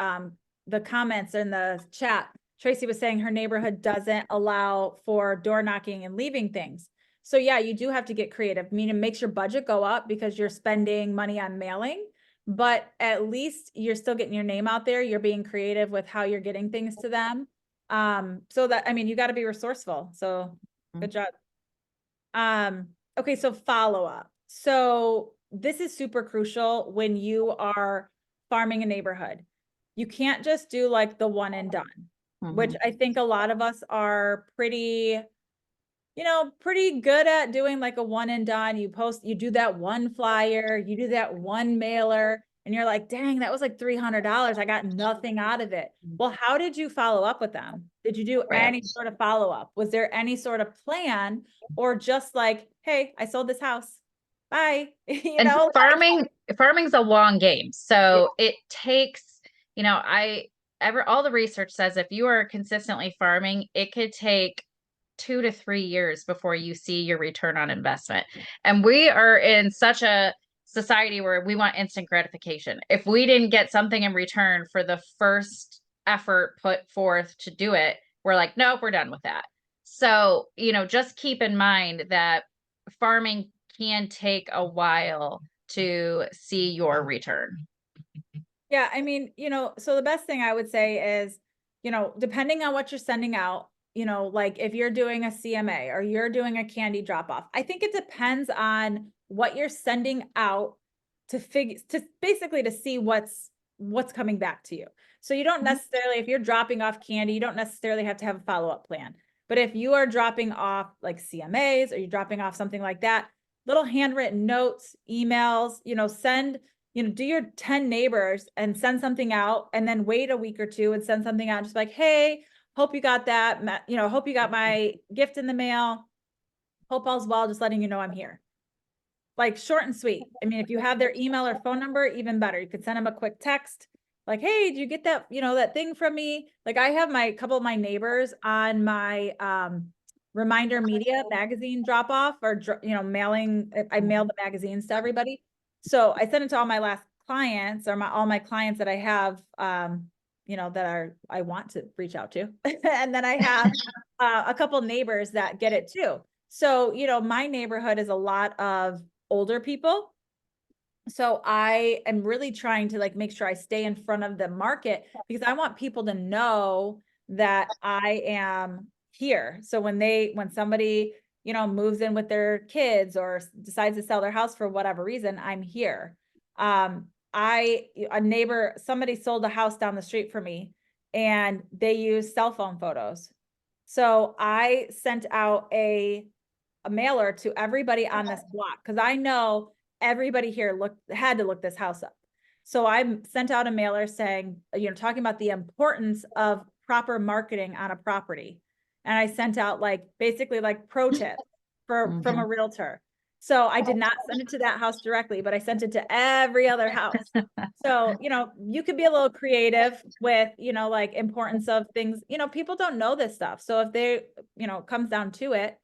comments in the chat. Tracy was saying her neighborhood doesn't allow for door knocking and leaving things. So yeah, you do have to get creative. I mean, it makes your budget go up because you're spending money on mailing, but at least you're still getting your name out there. You're being creative with how you're getting things to them. So that, I mean, you got to be resourceful. So good job. Okay, so follow-up. So this is super crucial when you are farming a neighborhood. You can't just do like the one and done, which I think a lot of us are pretty good at doing like a one and done. You do that one flyer, you do that one mailer, and you're like, dang, that was like $300. I got nothing out of it. Well, how did you follow up with them? Did you do any sort of follow-up? Was there any sort of plan or just like, hey, I sold this house. Bye. Farming's a long game. So it takes, all the research says if you are consistently farming, it could take 2 to 3 years before you see your return on investment. And we are in such a society where we want instant gratification. If we didn't get something in return for the first effort put forth to do it, we're like, nope, we're done with that. So, just keep in mind that farming can take a while to see your return. Yeah, I mean, so the best thing I would say is, depending on what you're sending out, like if you're doing a CMA or you're doing a candy drop off, I think it depends on what you're sending out to basically to see what's coming back to you. So you don't necessarily, if you're dropping off candy, you don't necessarily have to have a follow-up plan. But if you are dropping off like CMAs or you're dropping off something like that, little handwritten notes, emails, send, do your 10 neighbors and send something out and then wait a week or two and send something out. Just like, hey, hope you got that, hope you got my gift in the mail. Hope all's well, just letting you know I'm here. Like short and sweet. I mean, if you have their email or phone number, even better. You could send them a quick text. Like, hey, did you get that, that thing from me? Like I have a couple of my neighbors on my Reminder Media magazine drop off or, mailing. I mailed the magazines to everybody. So I sent it to all my last clients or all my clients that I have, that I want to reach out to. And then I have a couple neighbors that get it too. So, my neighborhood is a lot of older people. So I am really trying to like make sure I stay in front of the market because I want people to know that I am here. So when somebody, moves in with their kids or decides to sell their house for whatever reason, I'm here. Somebody sold a house down the street for me and they use cell phone photos. So I sent out a mailer to everybody on this block because I know everybody here had to look this house up. So I sent out a mailer saying, talking about the importance of proper marketing on a property. And I sent out basically pro tip from a realtor. So I did not send it to that house directly, but I sent it to every other house. So, you could be a little creative with, importance of things, people don't know this stuff. So if they, it comes down to it,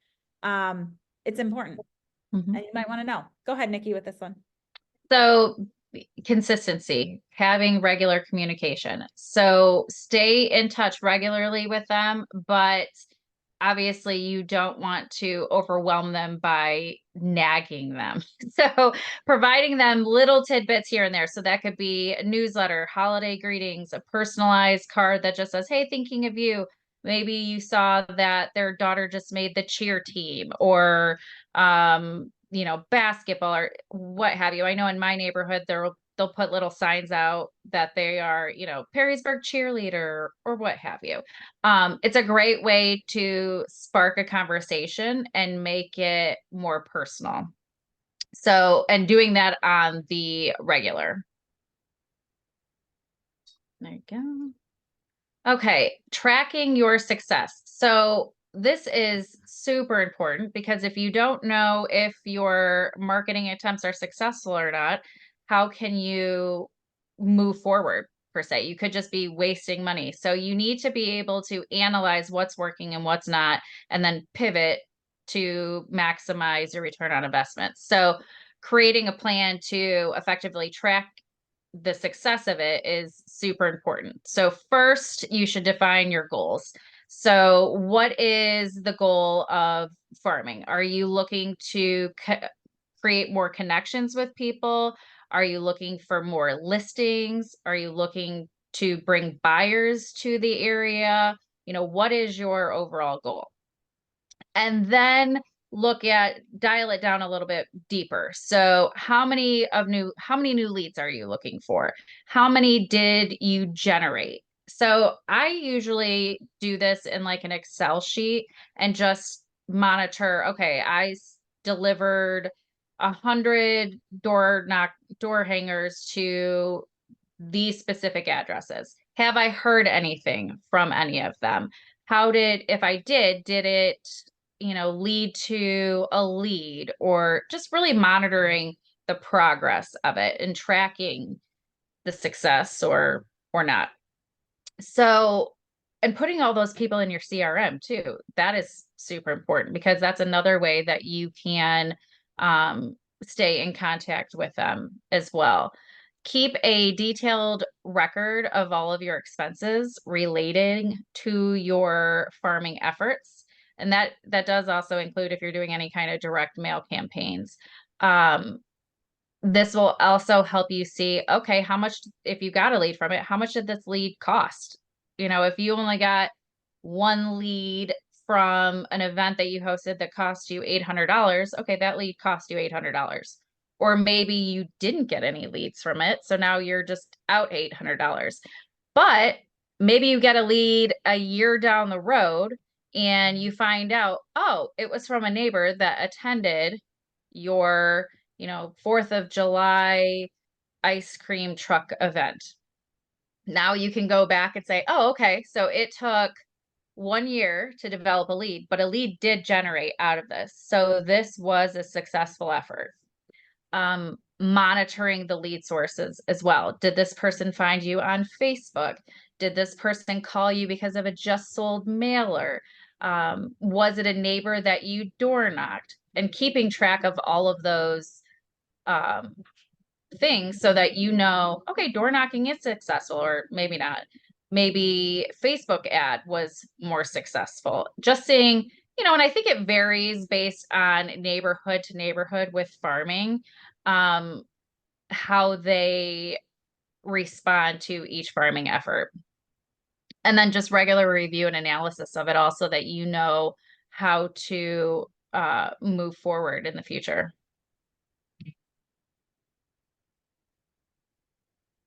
it's important. And you might want to know. Go ahead, Nikki, with this one. So consistency, having regular communication. So stay in touch regularly with them, but obviously you don't want to overwhelm them by nagging them. So providing them little tidbits here and there. So that could be a newsletter, holiday greetings, a personalized card that just says, hey, thinking of you. Maybe you saw that their daughter just made the cheer team, or basketball or what have you. I know in my neighborhood, they'll put little signs out that they are, Perrysburg cheerleader or what have you. It's a great way to spark a conversation and make it more personal. So, and doing that on the regular. There you go. Okay, tracking your success. So this is super important because if you don't know if your marketing attempts are successful or not, how can you move forward per se? You could just be wasting money. So you need to be able to analyze what's working and what's not, and then pivot to maximize your return on investment. So creating a plan to effectively track the success of it is super important. So first, you should define your goals. So what is the goal of farming? Are you looking to create more connections with people? Are you looking for more listings? Are you looking to bring buyers to the area? What is your overall goal? And then dial it down a little bit deeper. So how many new leads are you looking for? How many did you generate? So I usually do this in an Excel sheet and just monitor, okay, delivered 100 door hangers to these specific addresses. Have I heard anything from any of them? If I did it lead to a lead, or just really monitoring the progress of it and tracking the success or not. So, and putting all those people in your CRM too, that is super important because that's another way that you can stay in contact with them as well. Keep a detailed record of all of your expenses relating to your farming efforts. And that does also include if you're doing any kind of direct mail campaigns. This will also help you see, okay, how much, if you got a lead from it, how much did this lead cost? If you only got one lead from an event that you hosted that cost you $800, okay, that lead cost you $800. Or maybe you didn't get any leads from it, so now you're just out $800. But maybe you get a lead a year down the road and you find out, oh, it was from a neighbor that attended your 4th of July ice cream truck event. Now you can go back and say, oh, okay, so it took 1 year to develop a lead, but a lead did generate out of this. So this was a successful effort. Monitoring the lead sources as well. Did this person find you on Facebook? Did this person call you because of a just sold mailer? Was it a neighbor that you door knocked? And keeping track of all of those things so that okay, door knocking is successful, or maybe not. Maybe Facebook ad was more successful. Just seeing, and I think it varies based on neighborhood to neighborhood with farming, how they respond to each farming effort. And then just regular review and analysis of it all so that you know how to move forward in the future.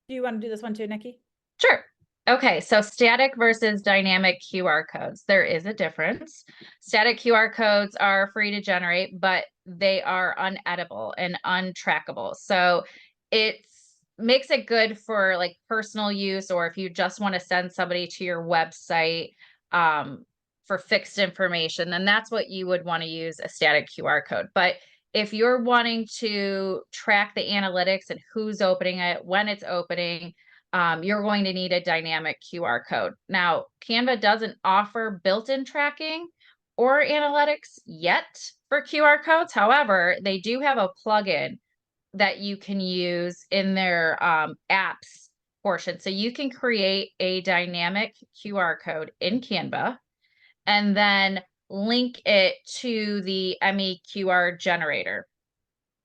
Do you want to do this one too, Nikki? Sure. Okay, so static versus dynamic QR codes. There is a difference. Static QR codes are free to generate, but they are unedible and untrackable. So it's makes it good for like personal use, or if you just want to send somebody to your website for fixed information, then that's what you would want to use a static QR code. But if you're wanting to track the analytics and who's opening it, when it's opening, you're going to need a dynamic QR code. Now, Canva doesn't offer built-in tracking or analytics yet for QR codes. However, they do have a plugin that you can use in their apps portion. So you can create a dynamic QR code in Canva and then link it to the MEQR generator.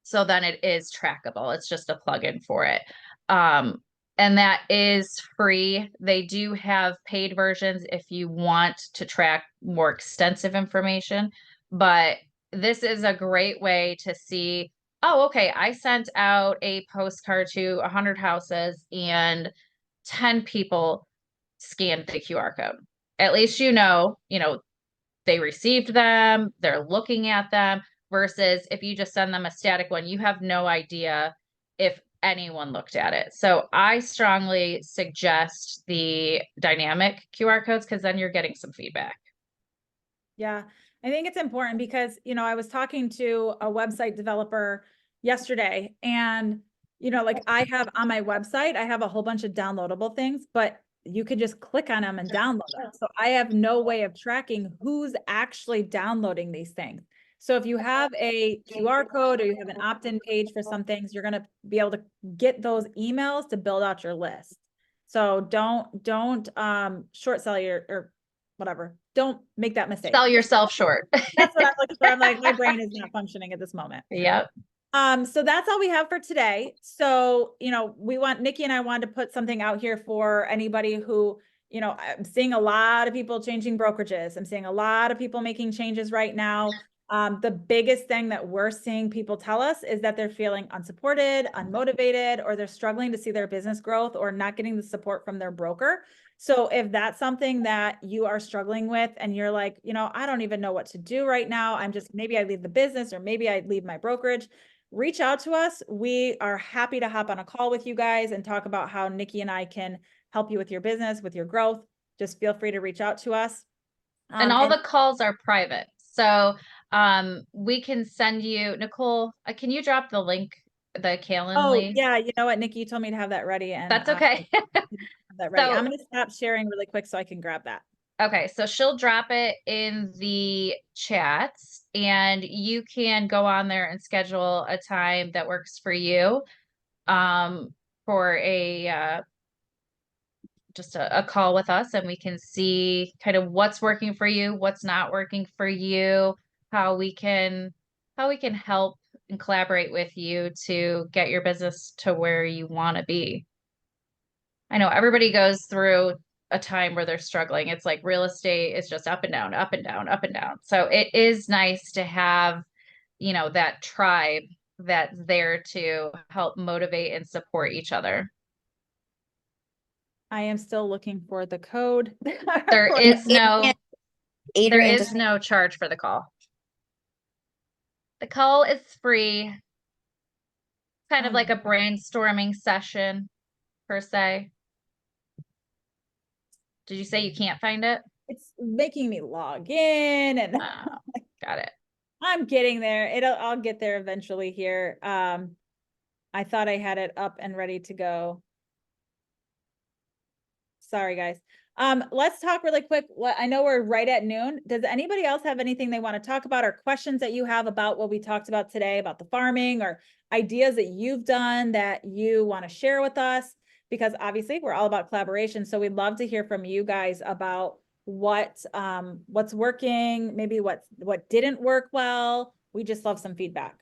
So then it is trackable. It's just a plugin for it. And that is free. They do have paid versions if you want to track more extensive information, but this is a great way to see, oh, okay, I sent out a postcard to 100 houses and 10 people scanned the QR code. At least you know, they received them, they're looking at them, versus if you just send them a static one, you have no idea if anyone looked at it. So I strongly suggest the dynamic QR codes because then you're getting some feedback. Yeah, I think it's important because, I was talking to a website developer yesterday and, like I have on my website, I have a whole bunch of downloadable things, but you could just click on them and download them. So I have no way of tracking who's actually downloading these things. So if you have a QR code or you have an opt-in page for some things, you're going to be able to get those emails to build out your list. So don't short sell your, or whatever. Don't make that mistake. Sell yourself short. That's what I'm looking for. I'm like, my brain is not functioning at this moment. Yep. So that's all we have for today. So, Nikki and I wanted to put something out here for anybody who, I'm seeing a lot of people changing brokerages. I'm seeing a lot of people making changes right now. The biggest thing that we're seeing people tell us is that they're feeling unsupported, unmotivated, or they're struggling to see their business growth or not getting the support from their broker. So if that's something that you are struggling with and you're like, I don't even know what to do right now. Maybe I leave the business or maybe I leave my brokerage, reach out to us. We are happy to hop on a call with you guys and talk about how Nikki and I can help you with your business, with your growth. Just feel free to reach out to us. And all the calls are private. So we can send you, Nicole, can you drop the link, the Calendly? Oh, yeah. You know what, Nikki, you told me to have that ready. And that's okay. that ready. I'm going to stop sharing really quick so I can grab that. Okay, so she'll drop it in the chats and you can go on there and schedule a time that works for you for a just a call with us, and we can see kind of what's working for you, what's not working for you, how we can help and collaborate with you to get your business to where you want to be. I know everybody goes through a time where they're struggling. It's like real estate is just up and down, up and down, up and down. So it is nice to have, that tribe that's there to help motivate and support each other. I am still looking for the code. There is no charge for the call. The call is free. Kind of like a brainstorming session per se. Did you say you can't find it? It's making me log in and got it. I'm getting there. I'll get there eventually here. I thought I had it up and ready to go. Sorry, guys. Let's talk really quick. I know we're right at noon. Does anybody else have anything they want to talk about or questions that you have about what we talked about today about the farming or ideas that you've done that you want to share with us? Because obviously we're all about collaboration. So we'd love to hear from you guys about what's working, maybe what didn't work well. We just love some feedback.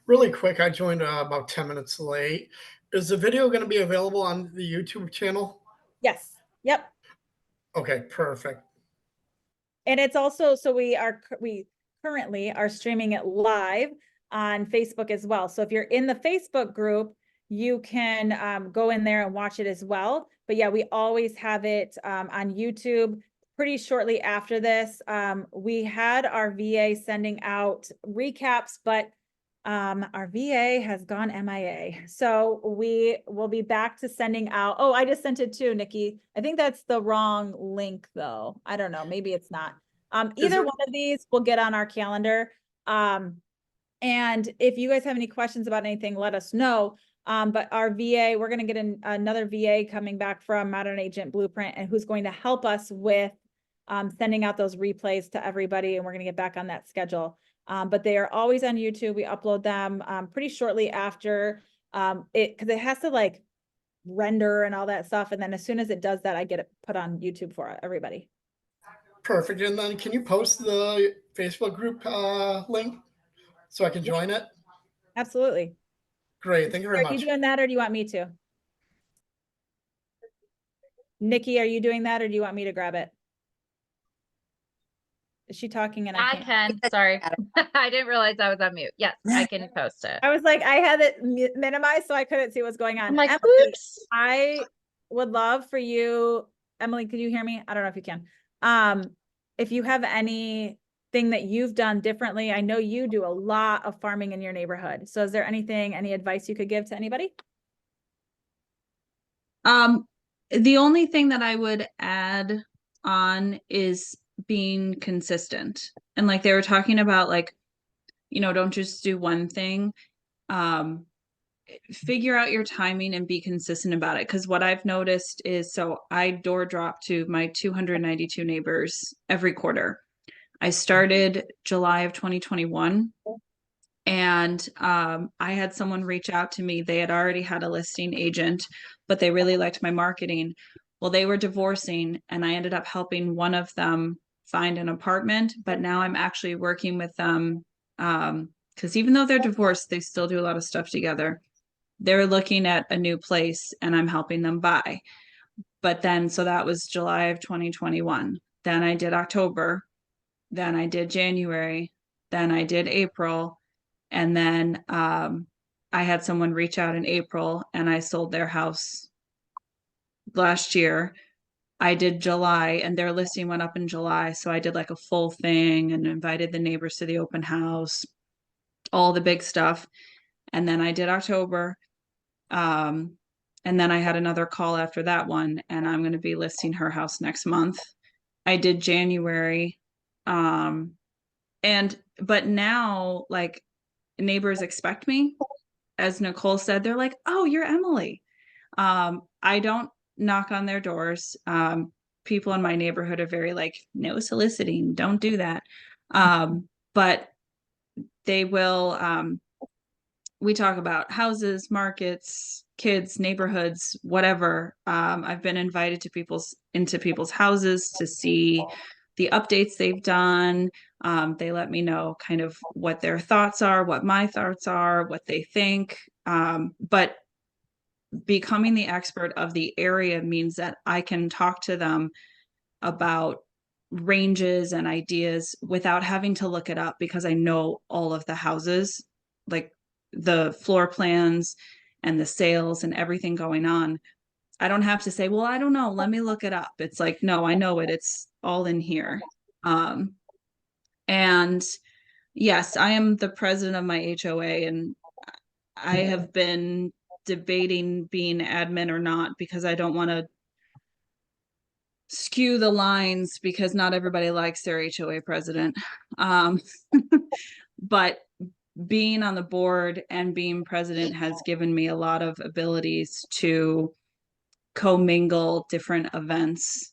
Really quick, I joined about 10 minutes late. Is the video going to be available on the YouTube channel? Yes. Yep. Okay, perfect. And it's also, so we currently are streaming it live on Facebook as well. So if you're in the Facebook group, you can go in there and watch it as well. But yeah, we always have it on YouTube. Pretty shortly after this, we had our VA sending out recaps, but our VA has gone MIA. So we will be back to sending out. Oh, I just sent it too, Nikki. I think that's the wrong link though. I don't know. Maybe it's not. Either one of these will get on our calendar. And if you guys have any questions about anything, let us know. But our VA, we're going to get another VA coming back from Modern Agent Blueprint, and who's going to help us with sending out those replays to everybody. And we're going to get back on that schedule. But they are always on YouTube. We upload them pretty shortly after because it has to like render and all that stuff. And then as soon as it does that, I get it put on YouTube for everybody. Perfect. And then can you post the Facebook group link so I can join it? Absolutely. Great. Thank you very Are much. you doing that or do you want me to? Nikki, are you doing that or do you want me to grab it? Is she talking and I I can't? can, sorry. I didn't realize I was on mute. Yes, I can post it. I was like, I had it minimized so I couldn't see what's going on. I'm like, Emily, oops. I would love for you, Emily, could you hear me? I don't know if you can. If you have anything that you've done differently, I know you do a lot of farming in your neighborhood. So is there anything, any advice you could give to anybody? The only thing that I would add on is being consistent. And like they were talking about, like, you know, don't just do one thing. Figure out your timing and be consistent about it. Because what I've noticed is, so I door drop to my 292 neighbors every quarter. I started July of 2021. And I had someone reach out to me. They had already had a listing agent, but they really liked my marketing. Well, they were divorcing, and I ended up helping one of them find an apartment. But now I'm actually working with them because even though they're divorced, they still do a lot of stuff together. They're looking at a new place, and I'm helping them buy. But then, so that was July of 2021. Then I did October. Then I did January. Then I did April. And then I had someone reach out in April and I sold their house last year. I did July and their listing went up in July. So I did like a full thing and invited the neighbors to the open house, all the big stuff. And then I did October. And then I had another call after that one, and I'm going to be listing her house next month. I did January. But now, like, neighbors expect me. As Nicole said, they're like, oh, you're Emily. I don't knock on their doors. People in my neighborhood are very like, no soliciting, don't do that. But they will, we talk about houses, markets, kids, neighborhoods, whatever. I've been invited to into people's houses to see the updates they've done. They let me know kind of what their thoughts are, what my thoughts are, what they think. But becoming the expert of the area means that I can talk to them about ranges and ideas without having to look it up because I know all of the houses, like the floor plans and the sales and everything going on. I don't have to say, well, I don't know, let me look it up. It's like, no, I know it. It's all in here. And yes, I am the president of my HOA, and I have been debating being admin or not because I don't want to skew the lines because not everybody likes their HOA president. But being on the board and being president has given me a lot of abilities to commingle different events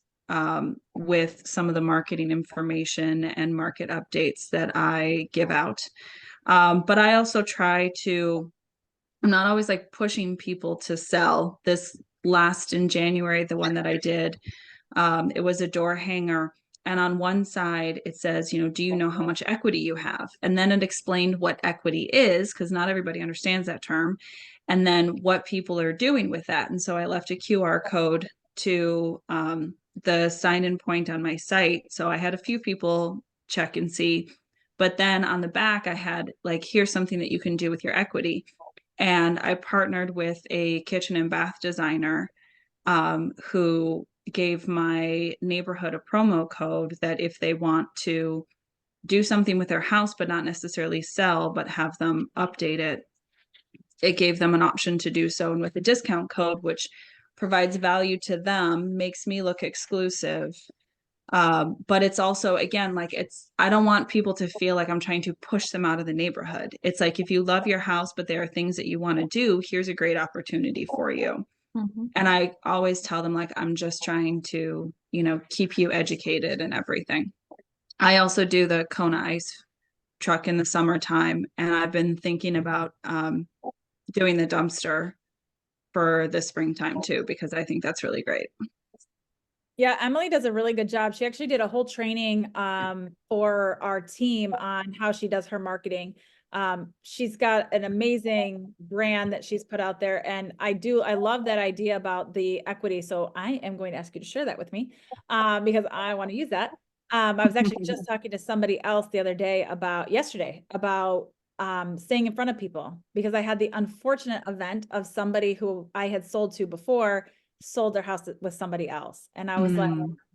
with some of the marketing information and market updates that I give out. But I also try to, I'm not always like pushing people to sell. This last in January, the one that I did, it was a door hanger. And on one side, it says, you know, do you know how much equity you have? And then it explained what equity is, because not everybody understands that term. And then what people are doing with that. And so I left a QR code to the sign-in point on my site. So I had a few people check and see. But then on the back, I had like, here's something that you can do with your equity. And I partnered with a kitchen and bath designer who gave my neighborhood a promo code that if they want to do something with their house, but not necessarily sell, but have them update it, it gave them an option to do so. And with a discount code, which provides value to them, makes me look exclusive. But it's also, again, like I don't want people to feel like I'm trying to push them out of the neighborhood. It's like, if you love your house, but there are things that you want to do, here's a great opportunity for you. And I always tell them, like, I'm just trying to, keep you educated and everything. I also do the Kona ice truck in the summertime, and I've been thinking about doing the dumpster for the springtime too, because I think that's really great. Yeah, Emily does a really good job. She actually did a whole training for our team on how she does her marketing. She's got an amazing brand that she's put out there. And I love that idea about the equity. So I am going to ask you to share that with me because I want to use that. I was actually just talking to somebody else the other day yesterday about staying in front of people, because I had the unfortunate event of somebody who I had sold to before sold their house with somebody else. And I was like,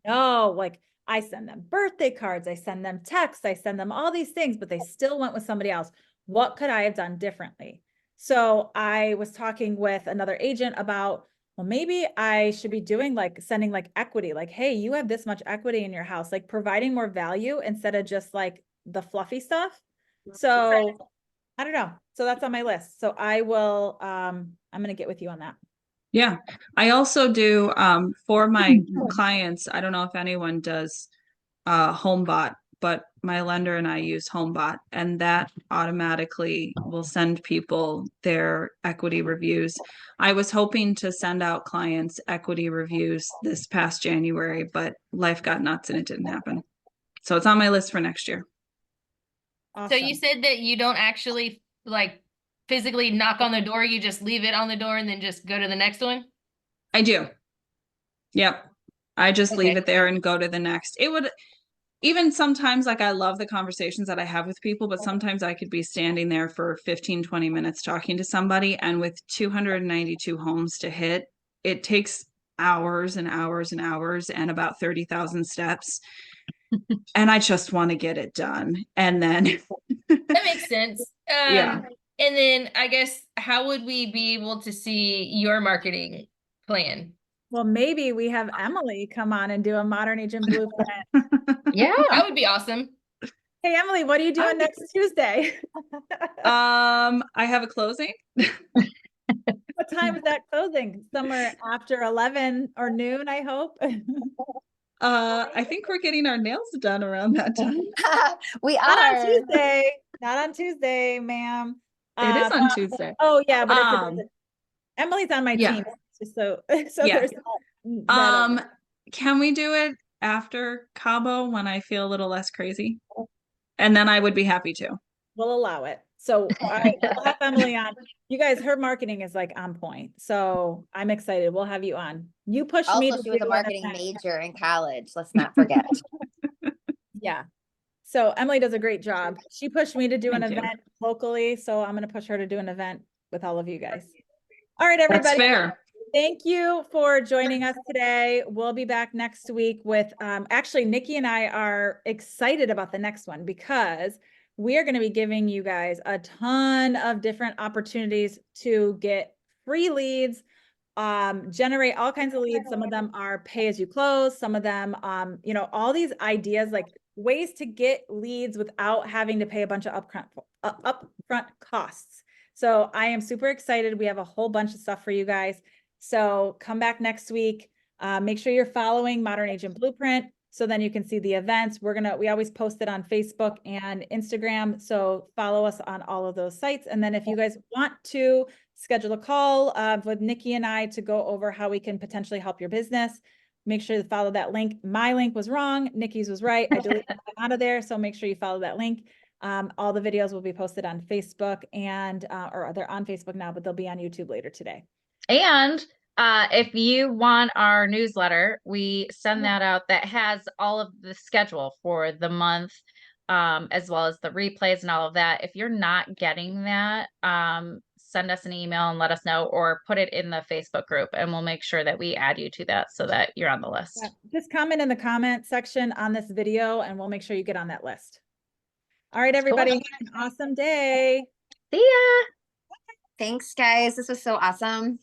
no, like I send them birthday cards, I send them texts, I send them all these things, but they still went with somebody else. What could I have done differently? So I was talking with another agent about, well, maybe I should be doing sending equity, like, hey, you have this much equity in your house, like providing more value instead of just like the fluffy stuff. So I don't know. So that's on my list. So I will, I'm going to get with you on that. Yeah. I also do, for my clients, I don't know if anyone does HomeBot, but my lender and I use HomeBot, and that automatically will send people their equity reviews. I was hoping to send out clients equity reviews this past January, but life got nuts and it didn't happen. So it's on my list for next year. Awesome. So you said that you don't actually physically knock on the door, you just leave it on the door and then just go to the next one? I do. Yep. I just leave it there and go to the next. It would even sometimes, like, I love the conversations that I have with people, but sometimes I could be standing there for 15, 20 minutes talking to somebody. And with 292 homes to hit, it takes hours and hours and hours and about 30,000 steps. And I just want to get it done. And then that makes sense. Yeah. And then I guess, how would we be able to see your marketing plan? Well, maybe we have Emily come on and do a Modern Agent Blueprint. Yeah. That would be awesome. Hey, Emily, what are you doing next Tuesday? I have a closing. What time is that closing? Somewhere after 11 or noon, I hope. I think we're getting our nails done around that time. We Not on are. Tuesday. Not on Tuesday, ma'am. It is on Tuesday. Oh yeah, but Emily's on my team. Just so Yeah. there's that can we do it after Cabo when I feel a little less crazy? And then I would be happy to. We'll allow it. So we'll have Emily on. You guys, her marketing is like on point. So I'm excited. We'll have you on. You pushed me to Also, she was do a an marketing event. major in college. Let's not forget. Yeah. So Emily does a great job. She pushed me to do an Thank you. event locally. So I'm going to push her to do an event with all of you guys. All right, everybody. That's fair. Thank you for joining us today. We'll be back next week with, actually, Nikki and I are excited about the next one because we are going to be giving you guys a ton of different opportunities to get free leads, generate all kinds of leads. Some of them are pay as you close. Some of them, all these ideas, like ways to get leads without having to pay a bunch of upfront costs. So I am super excited. We have a whole bunch of stuff for you guys. So come back next week. Make sure you're following Modern Agent Blueprint so then you can see the events. We always post it on Facebook and Instagram. So follow us on all of those sites. And then if you guys want to schedule a call with Nikki and I to go over how we can potentially help your business, make sure to follow that link. My link was wrong. Nikki's was right. I deleted it out of there. So make sure you follow that link. All the videos will be posted on Facebook or they're on Facebook now, but they'll be on YouTube later today. And if you want our newsletter, we send that out that has all of the schedule for the month. as well as the replays and all of that. If you're not getting that, send us an email and let us know, or put it in the Facebook group and we'll make sure that we add you to that so that you're on the list. Yeah, just comment in the comment section on this video and we'll make sure you get on that list. All right, everybody, have an awesome day. See ya. Thanks, guys. This was so awesome.